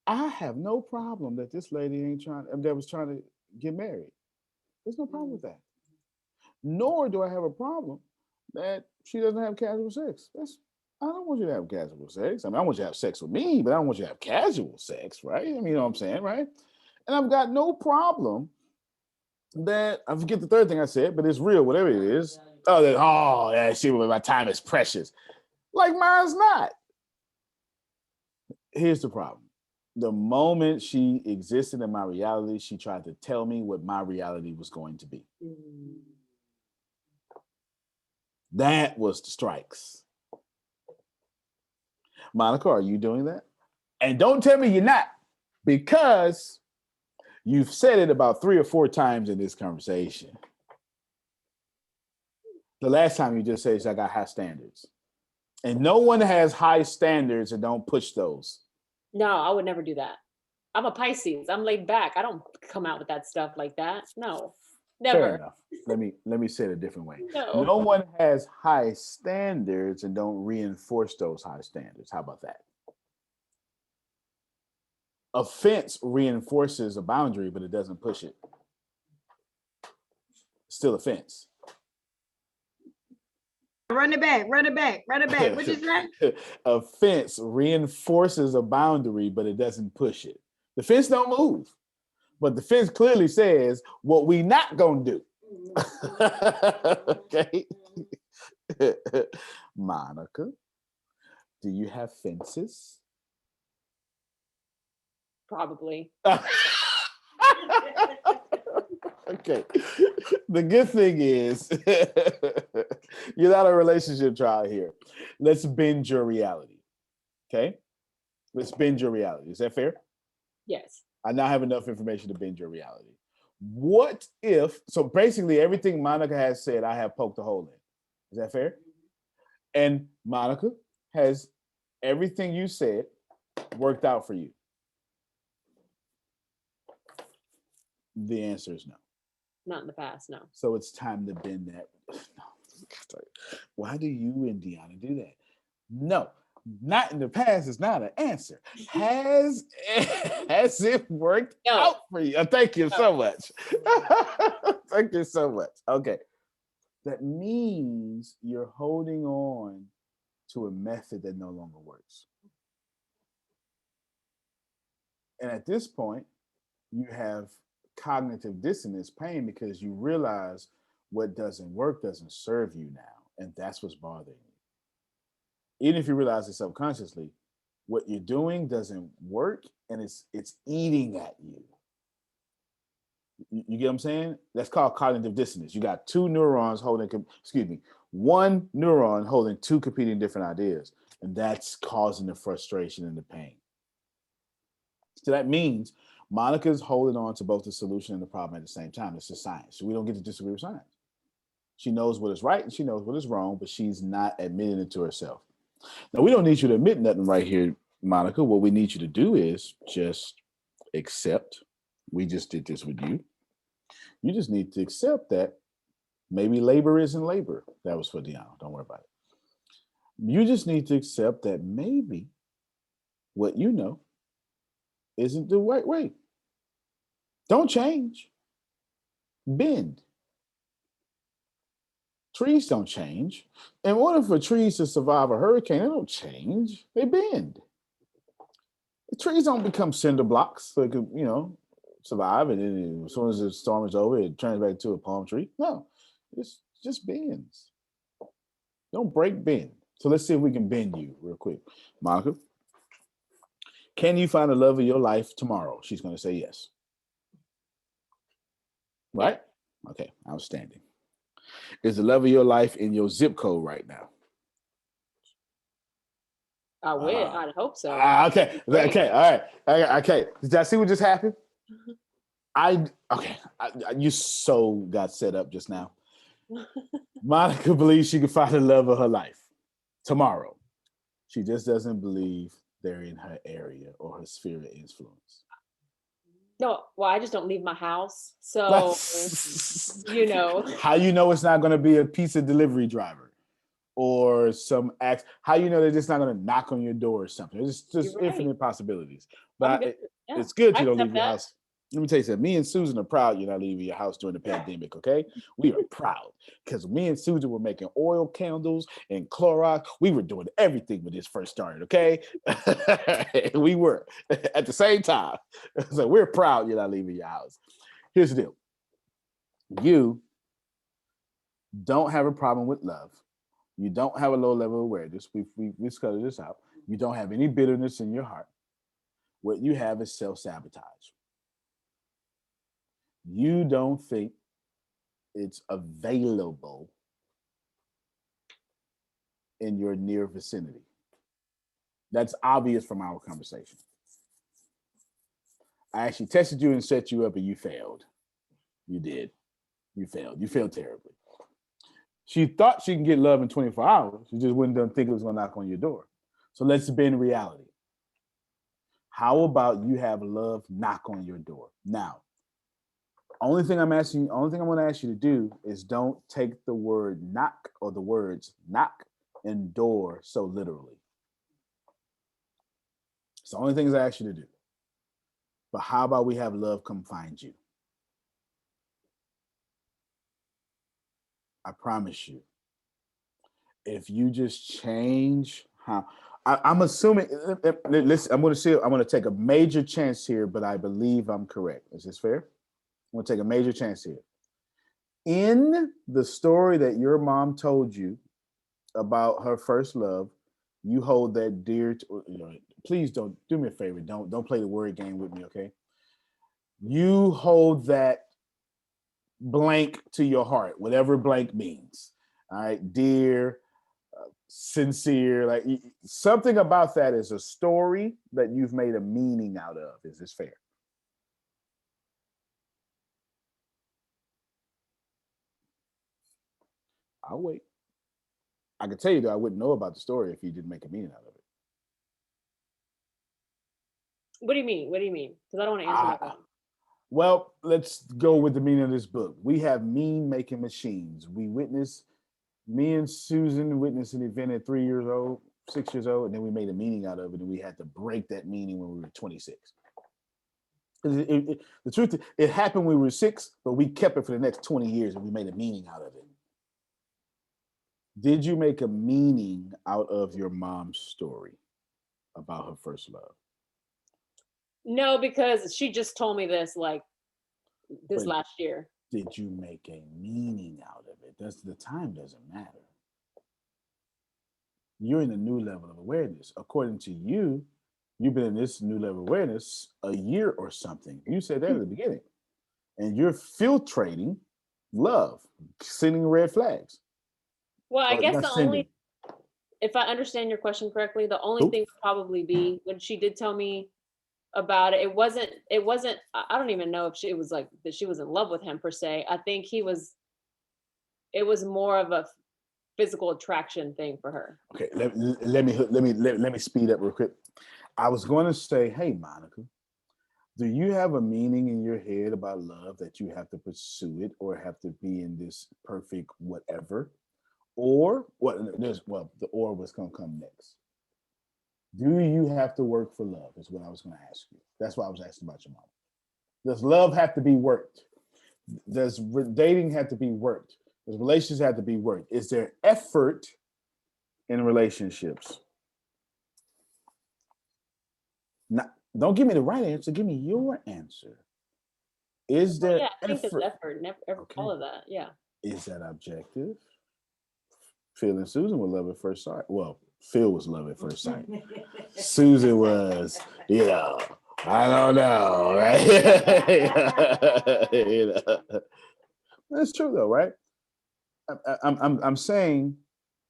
I have no problem that this lady was trying to get married. There's no problem with that. Nor do I have a problem that she doesn't have casual sex. I don't want you to have casual sex. I mean, I want you to have sex with me, but I don't want you to have casual sex, right? I mean, you know what I'm saying, right? And I've got no problem that, I forget the third thing I said, but it's real, whatever it is. My time is precious. Like, mine's not. Here's the problem. The moment she existed in my reality, she tried to tell me what my reality was going to be. That was the strikes. Monica, are you doing that? And don't tell me you're not, because you've said it about 3 or 4 times in this conversation. The last time you just said, I got high standards. And no one has high standards and don't push those. No, I would never do that. I'm a Pisces. I'm laid back. I don't come out with that stuff like that. No, never. Fair enough. Let me say it a different way. No. No one has high standards and don't reinforce those high standards. How about that? A fence reinforces a boundary, but it doesn't push it. Still a fence. Run it back, run it back, run it back. What you say? A fence reinforces a boundary, but it doesn't push it. The fence don't move, but the fence clearly says what we not gonna do. Okay. Monica, do you have fences? Probably. Okay. The good thing is you're not a relationship trial here. Let's bend your reality. Okay? Let's bend your reality. Is that fair? Yes. I now have enough information to bend your reality. What if, so basically everything Monica has said, I have poked a hole in. Is that fair? And Monica, has everything you said worked out for you? The answer is no. Not in the past, no. So it's time to bend that. No. Why do you and Deanna do that? No, not in the past is not an answer. Has it worked out for you? Thank you so much. Thank you so much. Okay. That means you're holding on to a method that no longer works. And at this point, you have cognitive dissonance pain because you realize what doesn't work doesn't serve you now. And that's what's bothering you. Even if you realize it subconsciously, what you're doing doesn't work and it's eating at you. You get what I'm saying? That's called cognitive dissonance. You got two neurons holding, one neuron holding two competing different ideas. And that's causing the frustration and the pain. So that means Monica's holding on to both the solution and the problem at the same time. It's just science. So we don't get to disagree with science. She knows what is right and she knows what is wrong, but she's not admitting it to herself. Now, we don't need you to admit nothing right here, Monica. What we need you to do is just accept. We just did this with you. You just need to accept that maybe labor isn't labor. That was for Deanna. Don't worry about it. You just need to accept that maybe what you know isn't the right way. Don't change. Bend. Trees don't change. In order for trees to survive a hurricane, they don't change. They bend. The trees don't become cinder blocks so it could, survive. And then as soon as the storm is over, it turns back to a palm tree. No, it's just bends. Don't break, bend. So let's see if we can bend you real quick. Monica, can you find the love of your life tomorrow? She's going to say yes. Right? Okay, outstanding. Is the love of your life in your zip code right now? I would. I'd hope so. Okay. All right. Okay. Did I see what just happened? You so got set up just now. Monica believes she can find the love of her life tomorrow. She just doesn't believe they're in her area or her sphere of influence. No, well, I just don't leave my house. So, How you know it's not going to be a pizza delivery driver or some acts? How you know they're just not going to knock on your door or something? There's just infinite possibilities. But it's good you don't leave your house. Let me tell you something. Me and Susan are proud you're not leaving your house during the pandemic, okay? We are proud because me and Susan were making oil candles and Clorox. We were doing everything when this first started, okay? We were at the same time. So we're proud you're not leaving your house. Here's the deal. You don't have a problem with love. You don't have a low level of awareness. We've discussed this out. You don't have any bitterness in your heart. What you have is self-sabotage. You don't think it's available in your near vicinity. That's obvious from our conversation. I actually tested you and set you up and you failed. You did. You failed. You failed terribly. She thought she can get love in 24 hours. She just wouldn't think it was going to knock on your door. So let's bend reality. How about you have love knock on your door? Now, only thing I'm going to ask you to do is don't take the word knock or the words knock and door so literally. It's the only things I ask you to do. But how about we have love come find you? I promise you, if you just change how I'm assuming. Listen, I'm going to take a major chance here, but I believe I'm correct. Is this fair? I'm going to take a major chance here. In the story that your mom told you about her first love, you hold that dear. Please don't do me a favor. Don't play the word game with me, okay? You hold that blank to your heart, whatever blank means. All right, dear, sincere, like something about that is a story that you've made a meaning out of. Is this fair? I'll wait. I can tell you that I wouldn't know about the story if you didn't make a meaning out of it. What do you mean? What do you mean? Because I don't want to answer that one. Well, let's go with the meaning of this book. We have mean-making machines. Me and Susan witnessed an event at 3 years old, 6 years old, and then we made a meaning out of it, and we had to break that meaning when we were 26. The truth, it happened when we were 6, but we kept it for the next 20 years, and we made a meaning out of it. Did you make a meaning out of your mom's story about her first love? No, because she just told me this like this last year. Did you make a meaning out of it? The time doesn't matter. You're in a new level of awareness. According to you, you've been in this new level of awareness a year or something. You said that at the beginning. And you're filtrating love, sending red flags. Well, I guess if I understand your question correctly, the only thing would probably be when she did tell me about it, it wasn't, I don't even know if it was like that she was in love with him per se. I think it was more of a physical attraction thing for her. Okay, let me speed up real quick. I was going to say, hey, Monica, do you have a meaning in your head about love that you have to pursue it or have to be in this perfect whatever? Or the or was going to come next. Do you have to work for love? Is what I was going to ask you. That's why I was asking about your mom. Does love have to be worked? Does dating have to be worked? Does relationships have to be worked? Is there effort in relationships? Now, don't give me the right answer. Give me your answer. Is there I think effort? there's effort and all of that. Yeah. Is that objective? Phil and Susan were love at first sight. Well, Phil was love at first sight. Susan was, I don't know, right? That's true though, right? I'm saying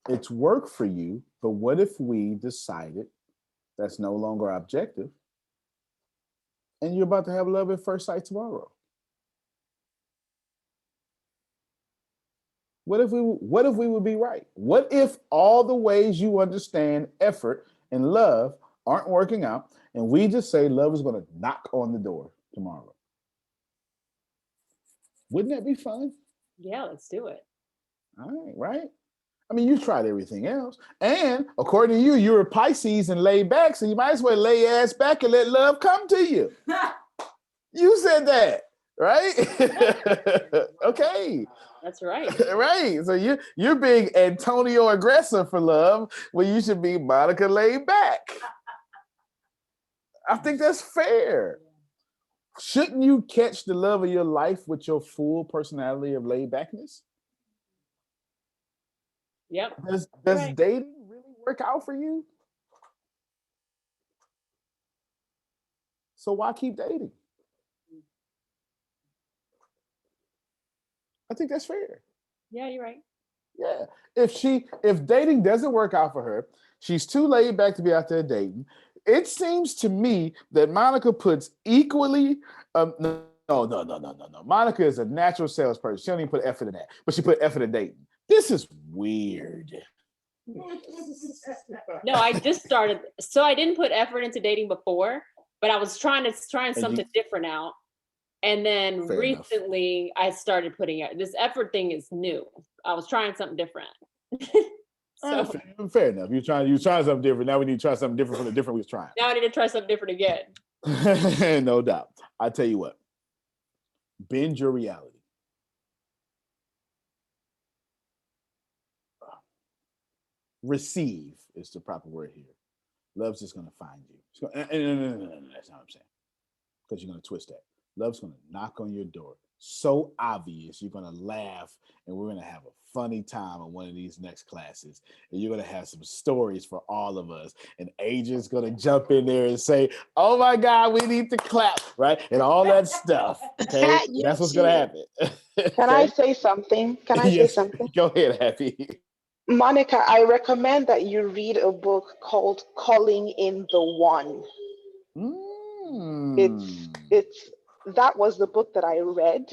it's work for you, but what if we decided that's no longer objective and you're about to have love at first sight tomorrow? What if we would be right? What if all the ways you understand effort and love aren't working out and we just say love is going to knock on the door tomorrow? Wouldn't that be fun? Yeah, let's do it. All right, right? I mean, you tried everything else. And according to you, you're a Pisces and laid back, so you might as well lay your ass back and let love come to you. You said that, right? Okay. That's right. Right. So you're being Antonio aggressive for love when you should be Monica laid back. I think that's fair. Shouldn't you catch the love of your life with your full personality of laid backness? Yep. Does dating really work out for you? So why keep dating? I think that's fair. Yeah, you're right. Yeah. If dating doesn't work out for her, she's too laid back to be out there dating. It seems to me that Monica puts equally. No. Monica is a natural salesperson. She don't even put effort in that, but she put effort in dating. This is weird. No, I just started. So I didn't put effort into dating before, but I was trying something different out. And then recently I started putting it. This effort thing is new. I was trying something different. So fair enough. You're trying something different. Now we need to try something different from the different we was trying. Now I need to try something different again. No doubt. I tell you what. Bend your reality. receive is the proper word here. Love's just going to find you. It's gonna, no, that's not what I'm saying. Because you're going to twist that. Love's going to knock on your door. So obvious. You're going to laugh, and we're going to have a funny time in one of these next classes. And you're going to have some stories for all of us. And Adrian's going to jump in there and say, oh my God, we need to clap, right? And all that stuff. Okay. That's what's going to happen. Can I say something? Can I say Yes. something? Go ahead, Happy. Monica, I recommend that you read a book called Calling in the One. It's that was the book that I read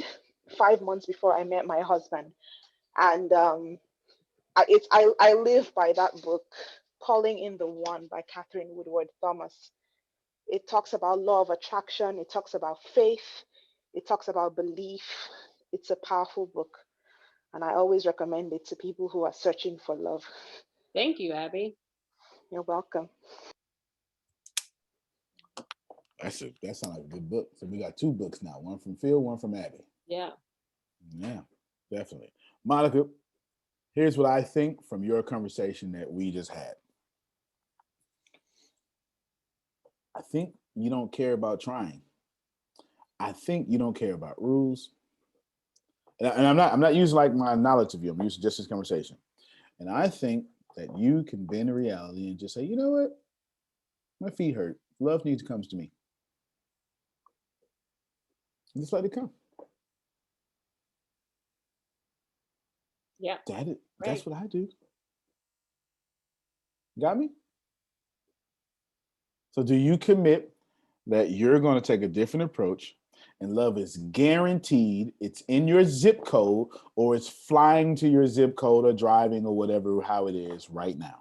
5 months before I met my husband. And I live by that book, Calling in the One by Catherine Woodward Thomas. It talks about law of attraction. It talks about faith. It talks about belief. It's a powerful book. And I always recommend it to people who are searching for love. Thank you, Abby. You're welcome. That sounds like a good book. So we got 2 books now, one from Phil, one from Abby. Yeah. Yeah, definitely. Monica, here's what I think from your conversation that we just had. I think you don't care about trying. I think you don't care about rules. And I'm not using like my knowledge of you. I'm using just this conversation. And I think that you can bend reality and just say, you know what? My feet hurt. Love needs to come to me. And just let it come. Yeah. That's what I do. Got me? So do you commit that you're going to take a different approach, and love is guaranteed, it's in your zip code, or it's flying to your zip code or driving or whatever, how it is right now?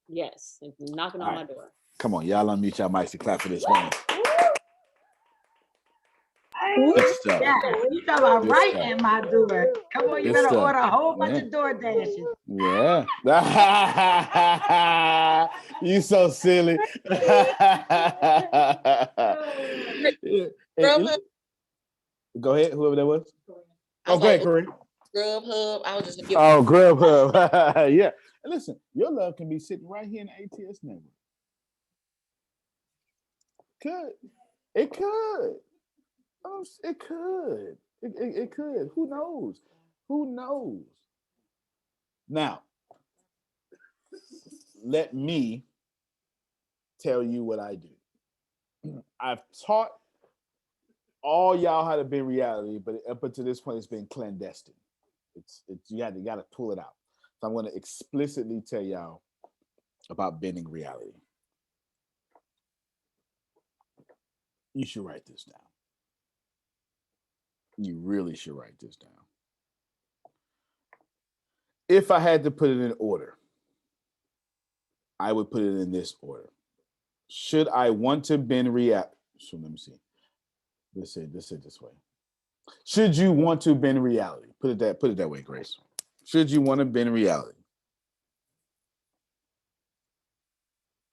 Yes. It's knocking on my door. Come on, y'all unmute y'all mics to clap for this one. Good stuff. Yeah, you talking about right at my door. Come on, you Good better stuff. order a whole bunch of door dashes. Yeah. You so silly. Go ahead, whoever that was. Oh, go ahead, Corey. Grubhub. I was just Oh, Grubhub. Yeah. And listen, your love can be sitting right here in the ATS network. It could. It could. It could. Who knows? Who knows? Now, let me tell you what I do. I've taught all y'all how to be reality, but up until this point, it's been clandestine. It's you got to pull it out. So I'm going to explicitly tell y'all about bending reality. You should write this down. You really should write this down. If I had to put it in order, I would put it in this order. Should I want to bend reality? So let me see. Let's say it this way. Should you want to bend reality? Put it that way, Grace. Should you want to bend reality?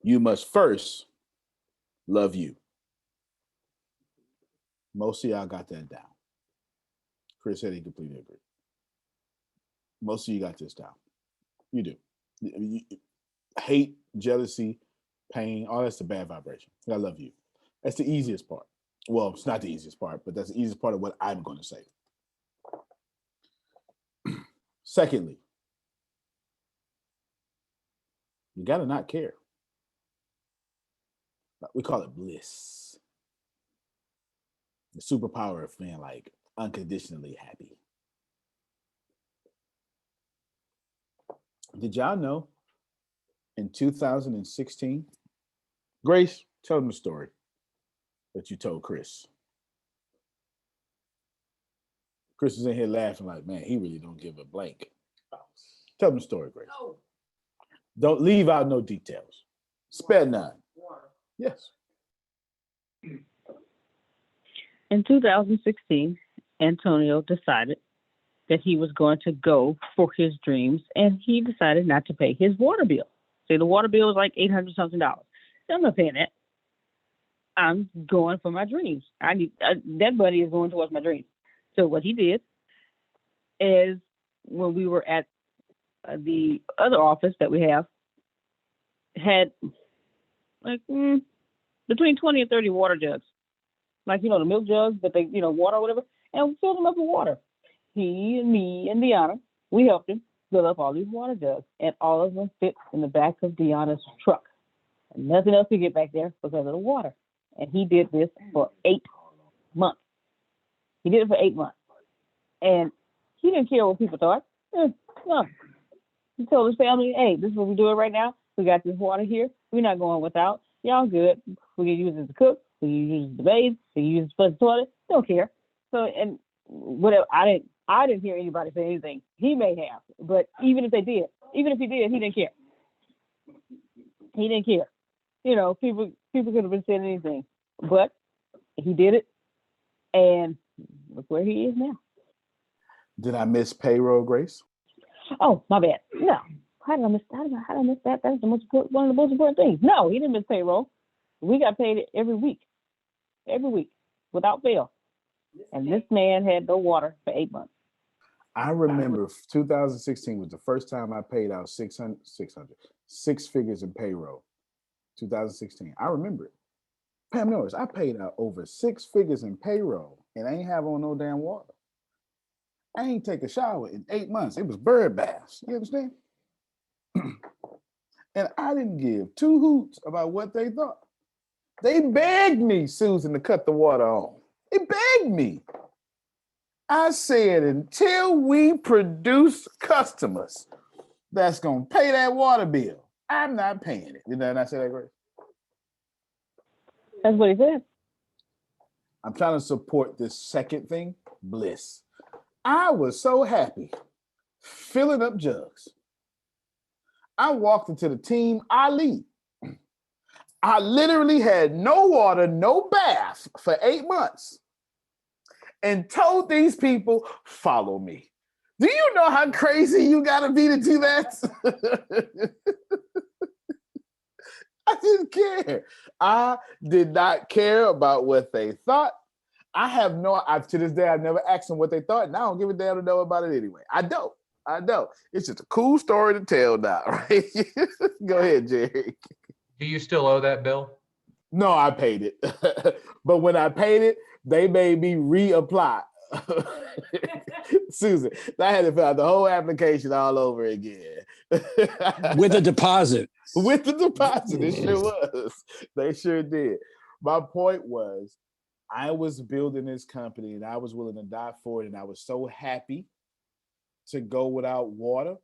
You must first love you. Most of y'all got that down. Chris said he completely agreed. Most of you got this down. You do. Hate, jealousy, pain, all that's the bad vibration. I love you. That's the easiest part. Well, it's not the easiest part, but that's the easiest part of what I'm going to say. Secondly, you got to not care. We call it bliss. The superpower of being like unconditionally happy. Did y'all know in 2016, Grace, tell them the story that you told Chris. Chris is in here laughing like, man, he really don't give a blank. Tell them the story, Grace. No. Don't leave out no details. Spare none. Yes. In 2016, Antonio decided that he was going to go for his dreams, and he decided not to pay his water bill. See, the water bill was like $800 something. I'm not paying that. I'm going for my dreams. That money is going towards my dreams. So what he did is, when we were at the other office that we have, had like between 20 and 30 water jugs, like the milk jugs, but they water or whatever, and filled them up with water. He and me and Deanna, we helped him fill up all these water jugs, and all of them fit in the back of Deanna's truck. And nothing else could get back there because of the water. And he did this for 8 months. He did it for 8 months. And he didn't care what people thought. No. He told his family, hey, this is what we're doing right now. We got this water here. We're not going without. Y'all good. We can use it to cook. We can use it to bathe. We can use it to flush the toilet. Don't care. So, and whatever, I didn't hear anybody say anything. He may have, but even if he did, he didn't care. He didn't care. People could have been saying anything, but he did it, and look where he is now. Did I miss payroll, Grace? Oh, my bad. No. How did I miss that? That's one of the most important things. No, he didn't miss payroll. We got paid every week, without fail. And this man had no water for 8 months. I remember 2016 was the first time I paid out 6 figures in payroll. 2016. I remember it. Pam Norris, I paid out over 6 figures in payroll and I ain't have on no damn water. I ain't take a shower in 8 months. It was bird baths. You understand? And I didn't give 2 hoots about what they thought. They begged me, Susan, to cut the water on. They begged me. I said, until we produce customers that's going to pay that water bill, I'm not paying it. Did I not say that, Grace? That's what he said. I'm trying to support this second thing, bliss. I was so happy filling up jugs. I walked into the team Ali. I literally had no water, no bath for 8 months and told these people, follow me. Do you know how crazy you gotta be to do that? I didn't care. I did not care about what they thought. To this day, I've never asked them what they thought, and I don't give a damn to know about it anyway. I don't. It's just a cool story to tell now, right? Go ahead, Jerry. Do you still owe that bill? No, I paid it. But when I paid it, they made me reapply. Susan, I had to fill out the whole application all over again. With a deposit. With the deposit, it sure was. They sure did. My point was, I was building this company and I was willing to die for it. And I was so happy to go without water.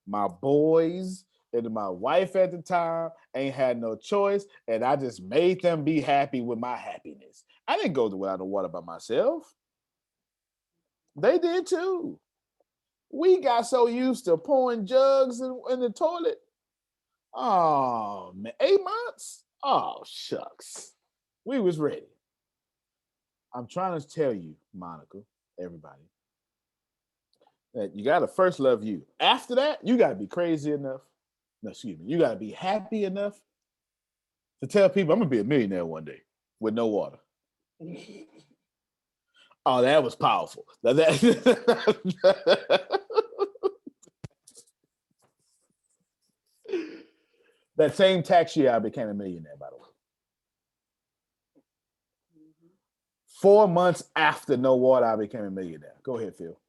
My boys and my wife at the time ain't had no choice. And I just made them be happy with my happiness. I didn't go without the water by myself. They did too. We got so used to pouring jugs in the toilet. Oh, man. 8 months? Oh, shucks. We was ready. I'm trying to tell you, Monica, everybody, that you got to first love you. After that, you got to be crazy enough. No, excuse me. You got to be happy enough to tell people, I'm going to be a millionaire one day with no water. Oh, that was powerful. That same tax year, I became a millionaire, by the way. 4 months after no water, I became a millionaire. Go ahead, Phil.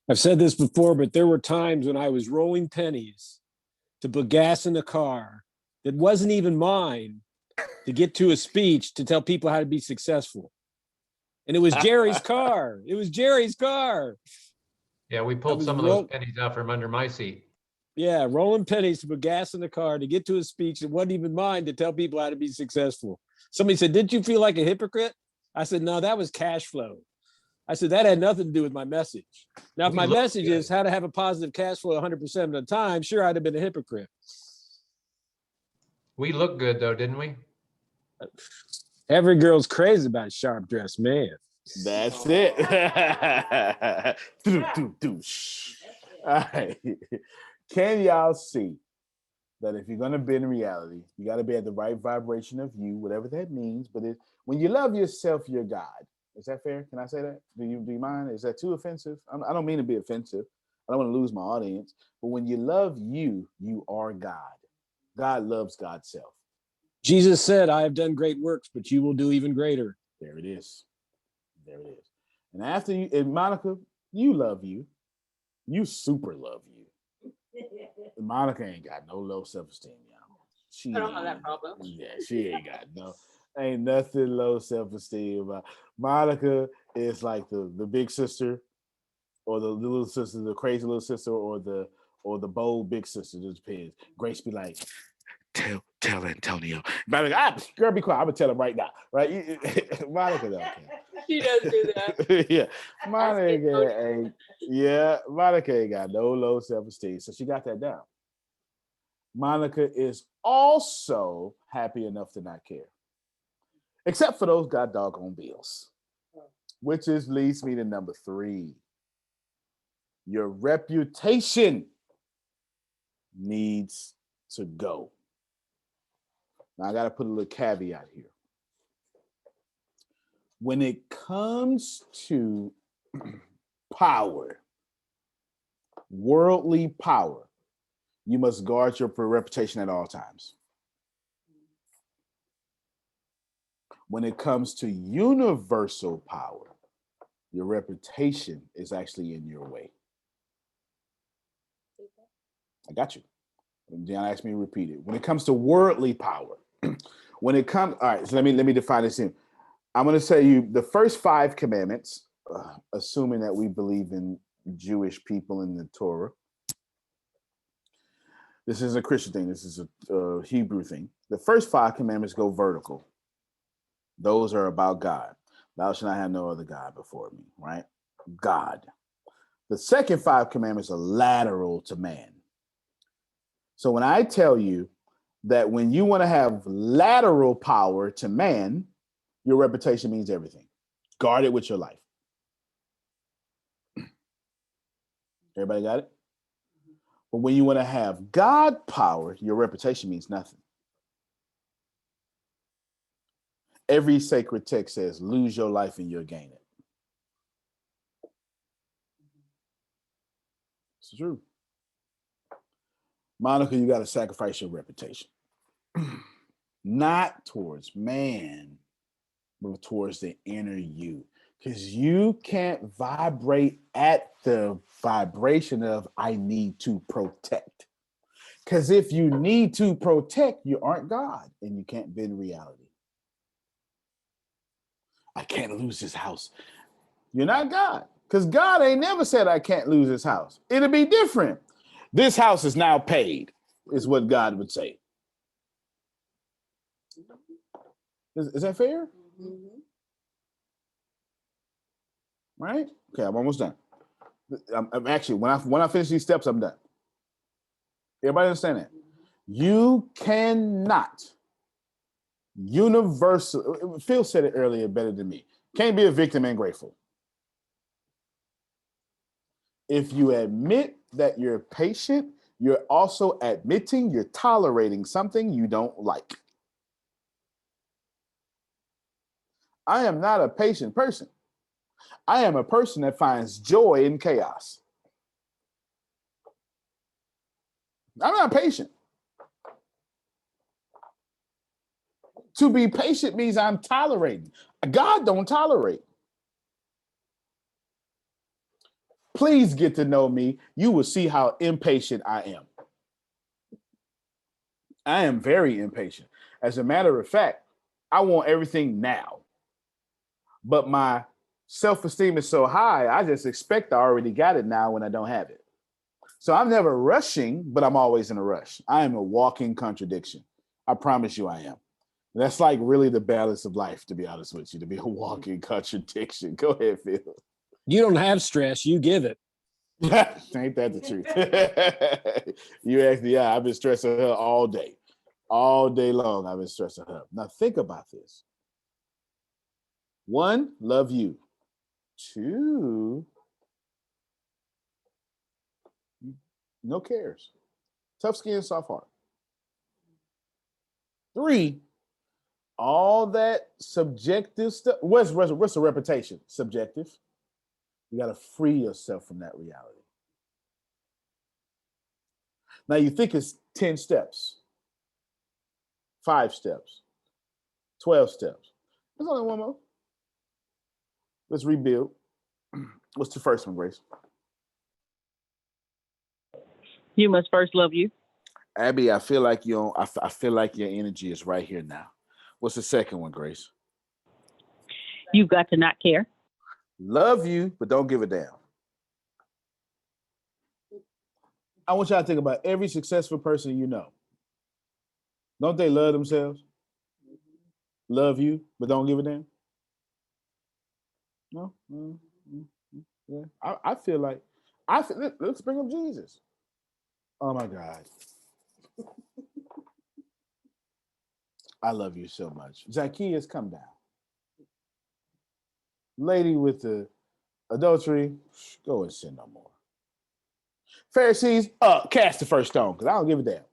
I've said this before, but there were times when I was rolling pennies to put gas in a car that wasn't even mine to get to a speech to tell people how to be successful. And it was Jerry's car. It was Jerry's car. Yeah, we pulled some of those pennies out from under my seat. Yeah, rolling pennies to put gas in the car to get to a speech that wasn't even mine to tell people how to be successful. Somebody said, didn't you feel like a hypocrite? I said, no, that was cash flow. I said, that had nothing to do with my message. Now, if my message is how to have a positive cash flow 100% of the time, sure, I'd have been a hypocrite. We looked good, though, didn't we? Every girl's crazy about a sharp-dressed man. That's it. All right. Can y'all see that if you're going to be in reality, you got to be at the right vibration of you, whatever that means. But when you love yourself, you're God. Is that fair? Can I say that? Do you mind? Is that too offensive? I don't mean to be offensive. I don't want to lose my audience. But when you love you, you are God. God loves God's self. Jesus said, I have done great works, but you will do even greater. There it is. There it is. And after you, and Monica, you love you. You super love you. Monica ain't got no low self-esteem, y'all. She I don't have that ain't- problem. Yeah, she ain't got ain't nothing low self-esteem about. Monica is like the big sister, or the little sister, the crazy little sister, or the bold big sister. Just depends. Grace be like, tell Antonio. Monica, girl, be quiet. I'm gonna tell him right now, right? Monica don't care. She does do that. Yeah, Monica ain't got no low self-esteem, so she got that down. Monica is also happy enough to not care, except for those god doggone bills, which leads me to number 3. Your reputation needs to go. Now I got to put a little caveat here. When it comes to power, worldly power, you must guard your reputation at all times. When it comes to universal power, your reputation is actually in your way. I got you. Deanna asked me to repeat it. When it comes to worldly power, all right, so let me define this in. I'm going to tell you the first 5 commandments, assuming that we believe in Jewish people in the Torah. This is a Christian thing. This is a Hebrew thing. The first 5 commandments go vertical. Those are about God. Thou shalt not have no other God before me, right? God. The second 5 commandments are lateral to man. So when I tell you that when you want to have lateral power to man, your reputation means everything. Guard it with your life. Everybody got it? But when you want to have God power, your reputation means nothing. Every sacred text says, lose your life and you'll gain it. It's true. Monica, you got to sacrifice your reputation. Not towards man, but towards the inner you. Because you can't vibrate at the vibration of, I need to protect. Because if you need to protect, you aren't God and you can't bend reality. I can't lose this house. You're not God. Because God ain't never said I can't lose this house. It'll be different. This house is now paid, is what God would say. Is that fair? Mhm. Right? Okay, I'm almost done. I'm actually, when I finish these steps, I'm done. Everybody understand that? You cannot Phil said it earlier better than me. Can't be a victim and grateful. If you admit that you're patient, you're also admitting you're tolerating something you don't like. I am not a patient person. I am a person that finds joy in chaos. I'm not patient. To be patient means I'm tolerating. God don't tolerate. Please get to know me. You will see how impatient I am. I am very impatient. As a matter of fact, I want everything now. But my self-esteem is so high, I just expect I already got it now when I don't have it. So I'm never rushing, but I'm always in a rush. I am a walking contradiction. I promise you I am. And that's like really the balance of life, to be honest with you, to be a walking contradiction. Go ahead, Phil. You don't have stress, you give it. Ain't that the truth? You actually, yeah, I've been stressing her all day. All day long, I've been stressing her. Now think about this. 1, love you. 2, no cares. Tough skin, soft heart. 3, all that subjective stuff. What's a reputation? Subjective. You got to free yourself from that reality. Now you think it's 10 steps. 5 steps, 12 steps. There's only one more. Let's rebuild. What's the first one, Grace? You must first love you. Abby, I feel like I feel like your energy is right here now. What's the second one, Grace? You've got to not care. Love you, but don't give a damn. I want y'all to think about every successful person you know. Don't they love themselves? Love you, but don't give a damn? No? Yeah. I feel like, let's bring up Jesus. Oh my God. I love you so much. Zacchaeus, come down. Lady with the adultery, go and sin no more. Pharisees, cast the first stone, because I don't give a damn.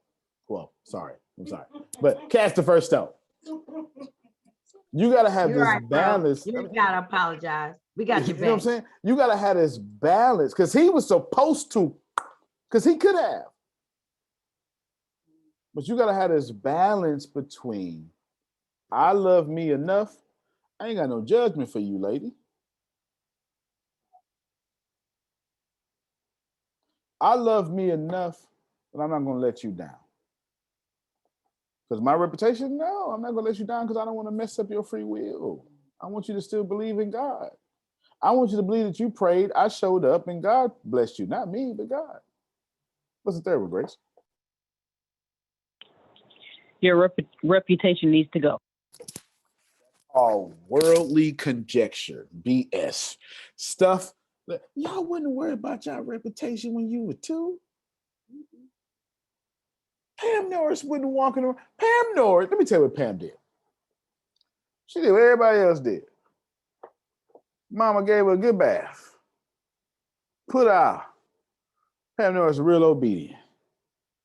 Well, sorry. I'm sorry. But cast the first stone. You got to have You're this right, balance. bro. You gotta apologize. We got your You know what I'm back. saying? You got to have this balance because he was supposed to, because he could have. But you got to have this balance between I love me enough. I ain't got no judgment for you, lady. I love me enough that I'm not going to let you down. Because my reputation, no, I'm not going to let you down because I don't want to mess up your free will. I want you to still believe in God. I want you to believe that you prayed, I showed up, and God blessed you. Not me, but God. What's the third one, Grace? Your reputation needs to go. All worldly conjecture, BS. Stuff that y'all wouldn't worry about your reputation when you were 2. Pam Norris wouldn't walk in. Pam Norris, let me tell you what Pam did. She did what everybody else did. Mama gave her a good bath. Put out. Pam Norris was real obedient.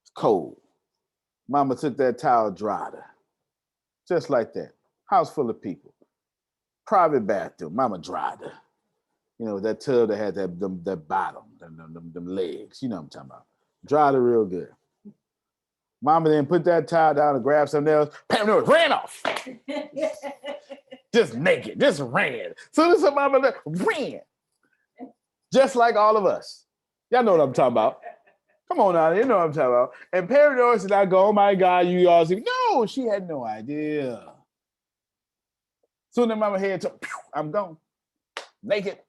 It's cold. Mama took that towel, dried her. Just like that. House full of people. Private bathroom. Mama dried her. You know, that tub that had that bottom, them legs. You know what I'm talking about. Dried her real good. Mama then put that towel down and grabbed something else. Pam Norris ran off. Just naked. Just ran. So this mama ran. Just like all of us. Y'all know what I'm talking about. Come on now, you know what I'm talking about. And Pam Norris did not go, oh my God, you all see. No, she had no idea. Soon as mama head to, I'm gone. Naked.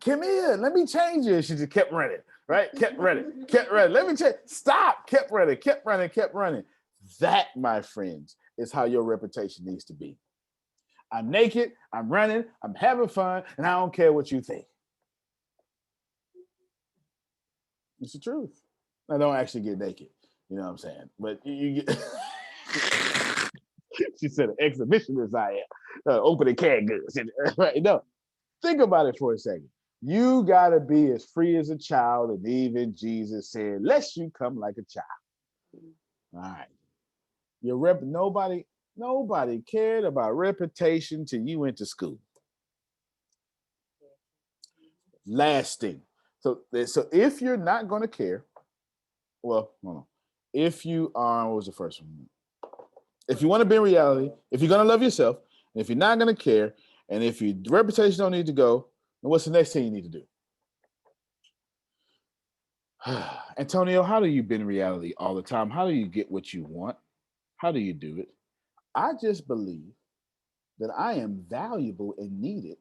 Come here, let me change you. She just kept running, right? Kept running, kept running. Let me change. Stop, kept running, kept running, kept running. That, my friends, is how your reputation needs to be. I'm naked, I'm running, I'm having fun, and I don't care what you think. It's the truth. I don't actually get naked. You know what I'm saying? But you get. She said, an exhibitionist I am. Opening canned goods. Right? No, think about it for a second. You got to be as free as a child. And even Jesus said, lest you come like a child. All right. Your nobody cared about reputation till you went to school. Lasting. So if you're not going to care, well, no. If you are, what was the first one? If you want to be in reality, if you're going to love yourself, and if you're not going to care, and if your reputation don't need to go, then what's the next thing you need to do? Antonio, how do you be in reality all the time? How do you get what you want? How do you do it? I just believe that I am valuable and needed.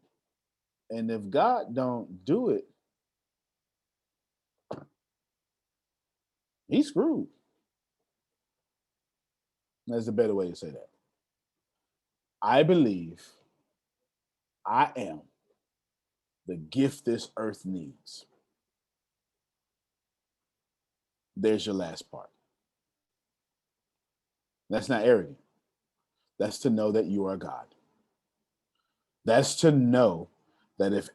And if God don't do it, he's screwed. That's a better way to say that. I believe I am the gift this earth needs. There's your last part. That's not arrogant. That's to know that you are God. That's to know that if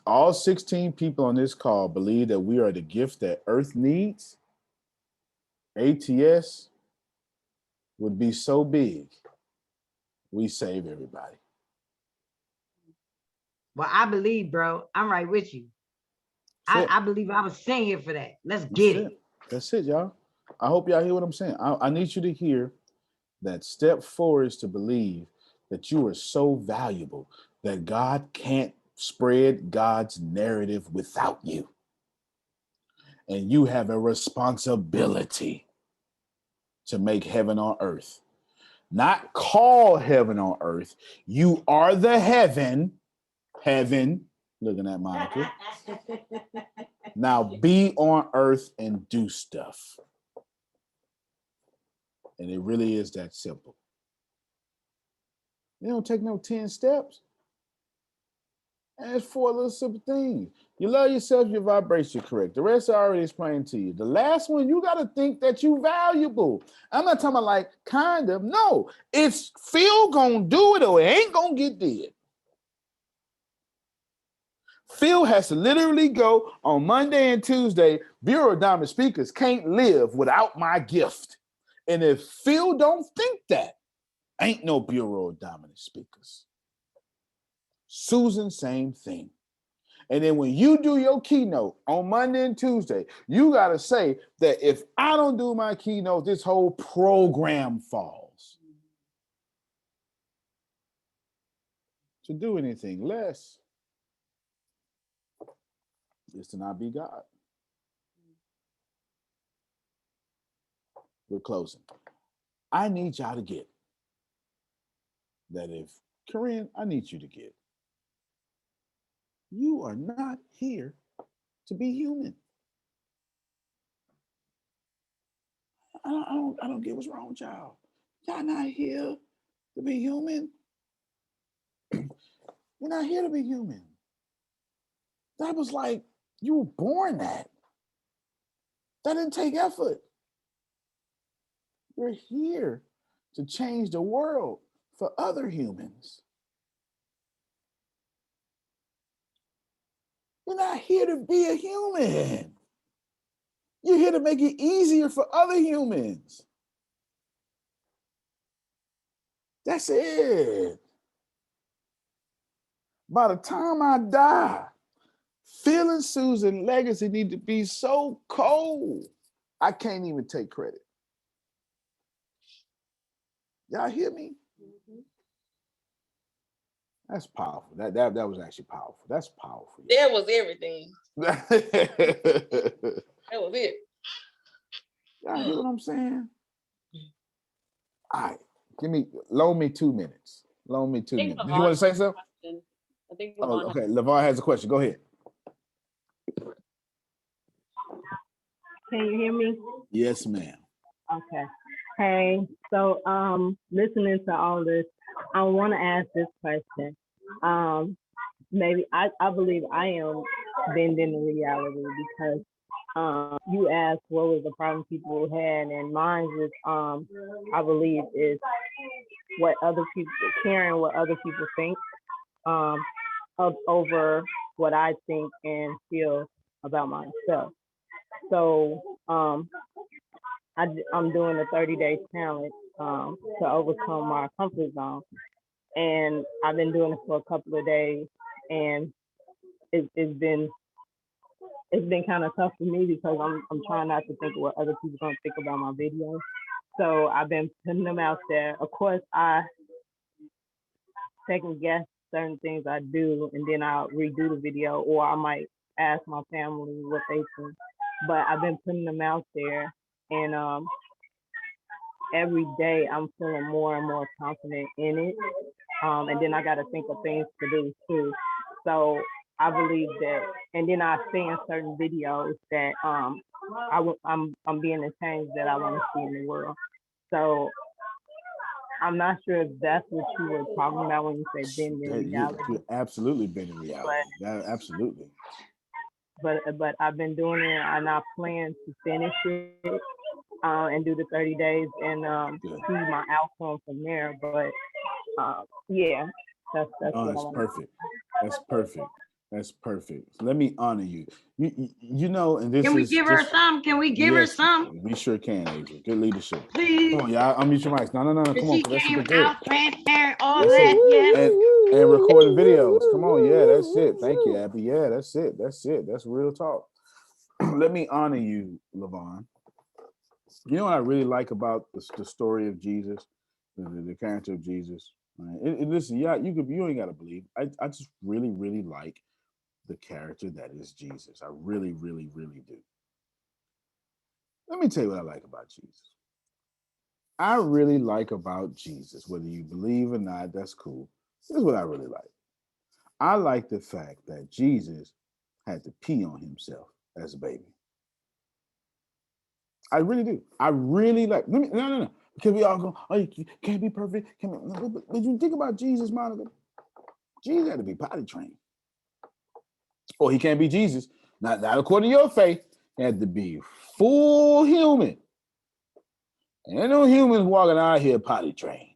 all 16 people on this call believe that we are the gift that earth needs, ATS would be so big, we save everybody. Well, I believe, bro. I'm right with you. I believe I was sent here for that. Let's get it. That's it, y'all. I hope y'all hear what I'm saying. I need you to hear That step 4 is to believe that you are so valuable that God can't spread God's narrative without you. And you have a responsibility to make heaven on earth. Not call heaven on earth. You are the heaven, looking at Monica. Now be on earth and do stuff. And it really is that simple. It don't take no 10 steps. And it's 4 little simple things. You love yourself, your vibration correct. The rest I already explained to you. The last one, you got to think that you valuable. I'm not talking about like kind of. No, it's Phil gonna do it or it ain't gonna get did. Phil has to literally go on Monday and Tuesday. Bureau of Diamond Speakers can't live without my gift. And if Phil don't think that, ain't no Bureau of Dominant Speakers. Susan, same thing. And then when you do your keynote on Monday and Tuesday, you got to say that if I don't do my keynote, this whole program falls. To do anything less is to not be God. We're closing. I need y'all to get that if, Corinne, I need you to get, you are not here to be human. I don't get what's wrong with y'all. Y'all not here to be human. You're not here to be human. That was like, you were born that. That didn't take effort. You're here to change the world for other humans. You're not here to be a human. You're here to make it easier for other humans. That's it. By the time I die, Phil and Susan legacy need to be so cold, I can't even take credit. Y'all hear me? That's powerful. That was actually powerful. That's powerful. That was everything. That was it. Y'all hear what I'm saying? All right. Loan me 2 minutes. Loan me 2 minutes. Did you want to say something? I think Okay. Levon has a question. Go ahead. Can you hear me? Yes, ma'am. Okay. Hey, so listening to all this, I want to ask this question. Maybe I believe I am bending the reality because you asked what was the problem people had, and mine is I believe is what other people caring what other people think over what I think and feel about myself. So I'm doing a 30-day challenge to overcome my comfort zone, and I've been doing it for a couple of days, and it's been kind of tough for me because I'm trying not to think of what other people don't think about my videos. So I've been putting them out there. Of course, I second guess certain things I do, and then I'll redo the video, or I might ask my family what they think. But I've been putting them out there, and every day I'm feeling more and more confident in it. And then I got to think of things to do too. So I believe that, and then I say in certain videos that I'm being the change that I want to see in the world. So I'm not sure if that's what you were talking about when you said bend in reality. You absolutely been in reality. Absolutely. But I've been doing it, and I plan to finish it and do the 30 days and see my outcome from there. But yeah, that's perfect. That's perfect. That's perfect. Let me honor you. You know, and this Can we give her some? Can we give her some? We sure can, Adrian. Good leadership. Please. Come on, y'all. Unmute your mics. No. Come on. She That's came super good. out transparent, all that. Yes. And recording videos. Come on. Yeah, that's it. Thank you, Abby. Yeah, that's it. That's real talk. Let me honor you, Levon. You know what I really like about the story of Jesus the character of Jesus. Right? Listen, yeah, you ain't gotta believe. I just really, really like the character that is Jesus. I really, really, really do. Let me tell you what I like about Jesus. I really like about Jesus, whether you believe or not, that's cool. This is what I really like. I like the fact that Jesus had to pee on himself as a baby. I really do. I really like. No. Because we all go, oh, you can't be perfect. But you think about Jesus, Monica. Jesus had to be potty trained. Or he can't be Jesus. Not according to your faith. He had to be full human. And ain't no humans walking out here potty trained.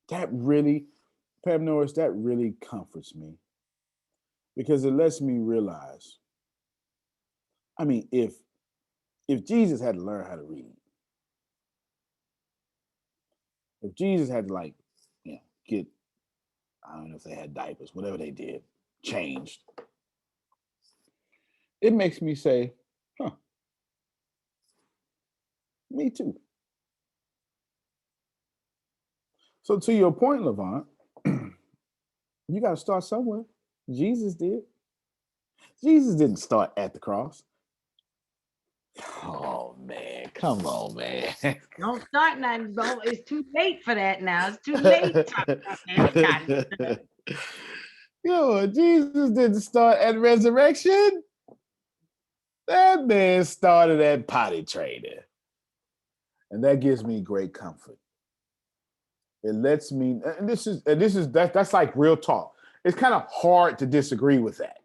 That really, Pam Norris, that really comforts me. Because it lets me realize, I mean, if Jesus had to learn how to read, if Jesus had to get, I don't know if they had diapers, whatever they did, changed, it makes me say, huh, me too. So to your point, Levant, you got to start somewhere. Jesus did. Jesus didn't start at the cross. Oh man, come on, man. Don't start nothing. Don't. It's too late for that now. It's too late. Yo, Jesus didn't start at resurrection. That man started at potty training. And that gives me great comfort. It lets me, and that's like real talk. It's kind of hard to disagree with that.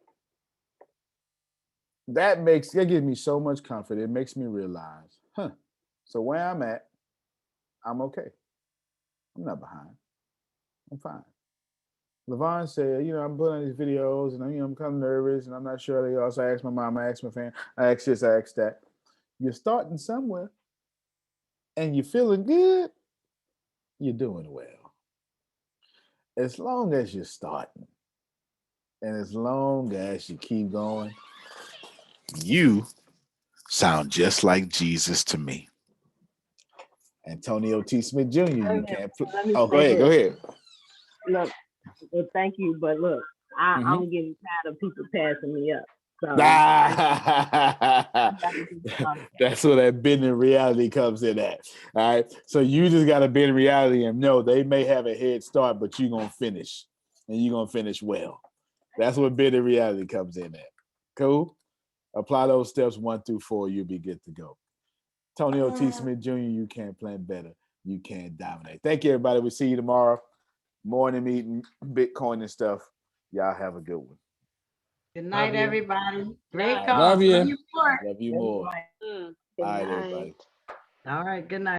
That gives me so much comfort. It makes me realize, so where I'm at, I'm okay. I'm not behind. I'm fine. Levon said, I'm putting on these videos and I'm kind of nervous and I'm not sure. They also asked my mom, I asked my family, I asked this, I asked that. You're starting somewhere and you're feeling good, you're doing well. As long as you're starting and as long as you keep going, you sound just like Jesus to me. Antonio T. Smith Jr., you can't. Oh, go ahead. Look, well, thank you, but look, I'm getting tired of people passing me up. So that's where that bending reality comes in at. All right. So you just got to bend reality and know they may have a head start, but you're going to finish and you're going to finish well. That's what bending reality comes in at. Cool. Apply those steps 1 through 4. You'll be good to go. Tony O.T. Smith Jr., you can't plan better. You can't dominate. Thank you, everybody. We'll see you tomorrow. Morning meeting, Bitcoin and stuff. Y'all have a good one. Good night, everybody. Great call. Love you. Love you more. Good All right, night. everybody. All right. Good night.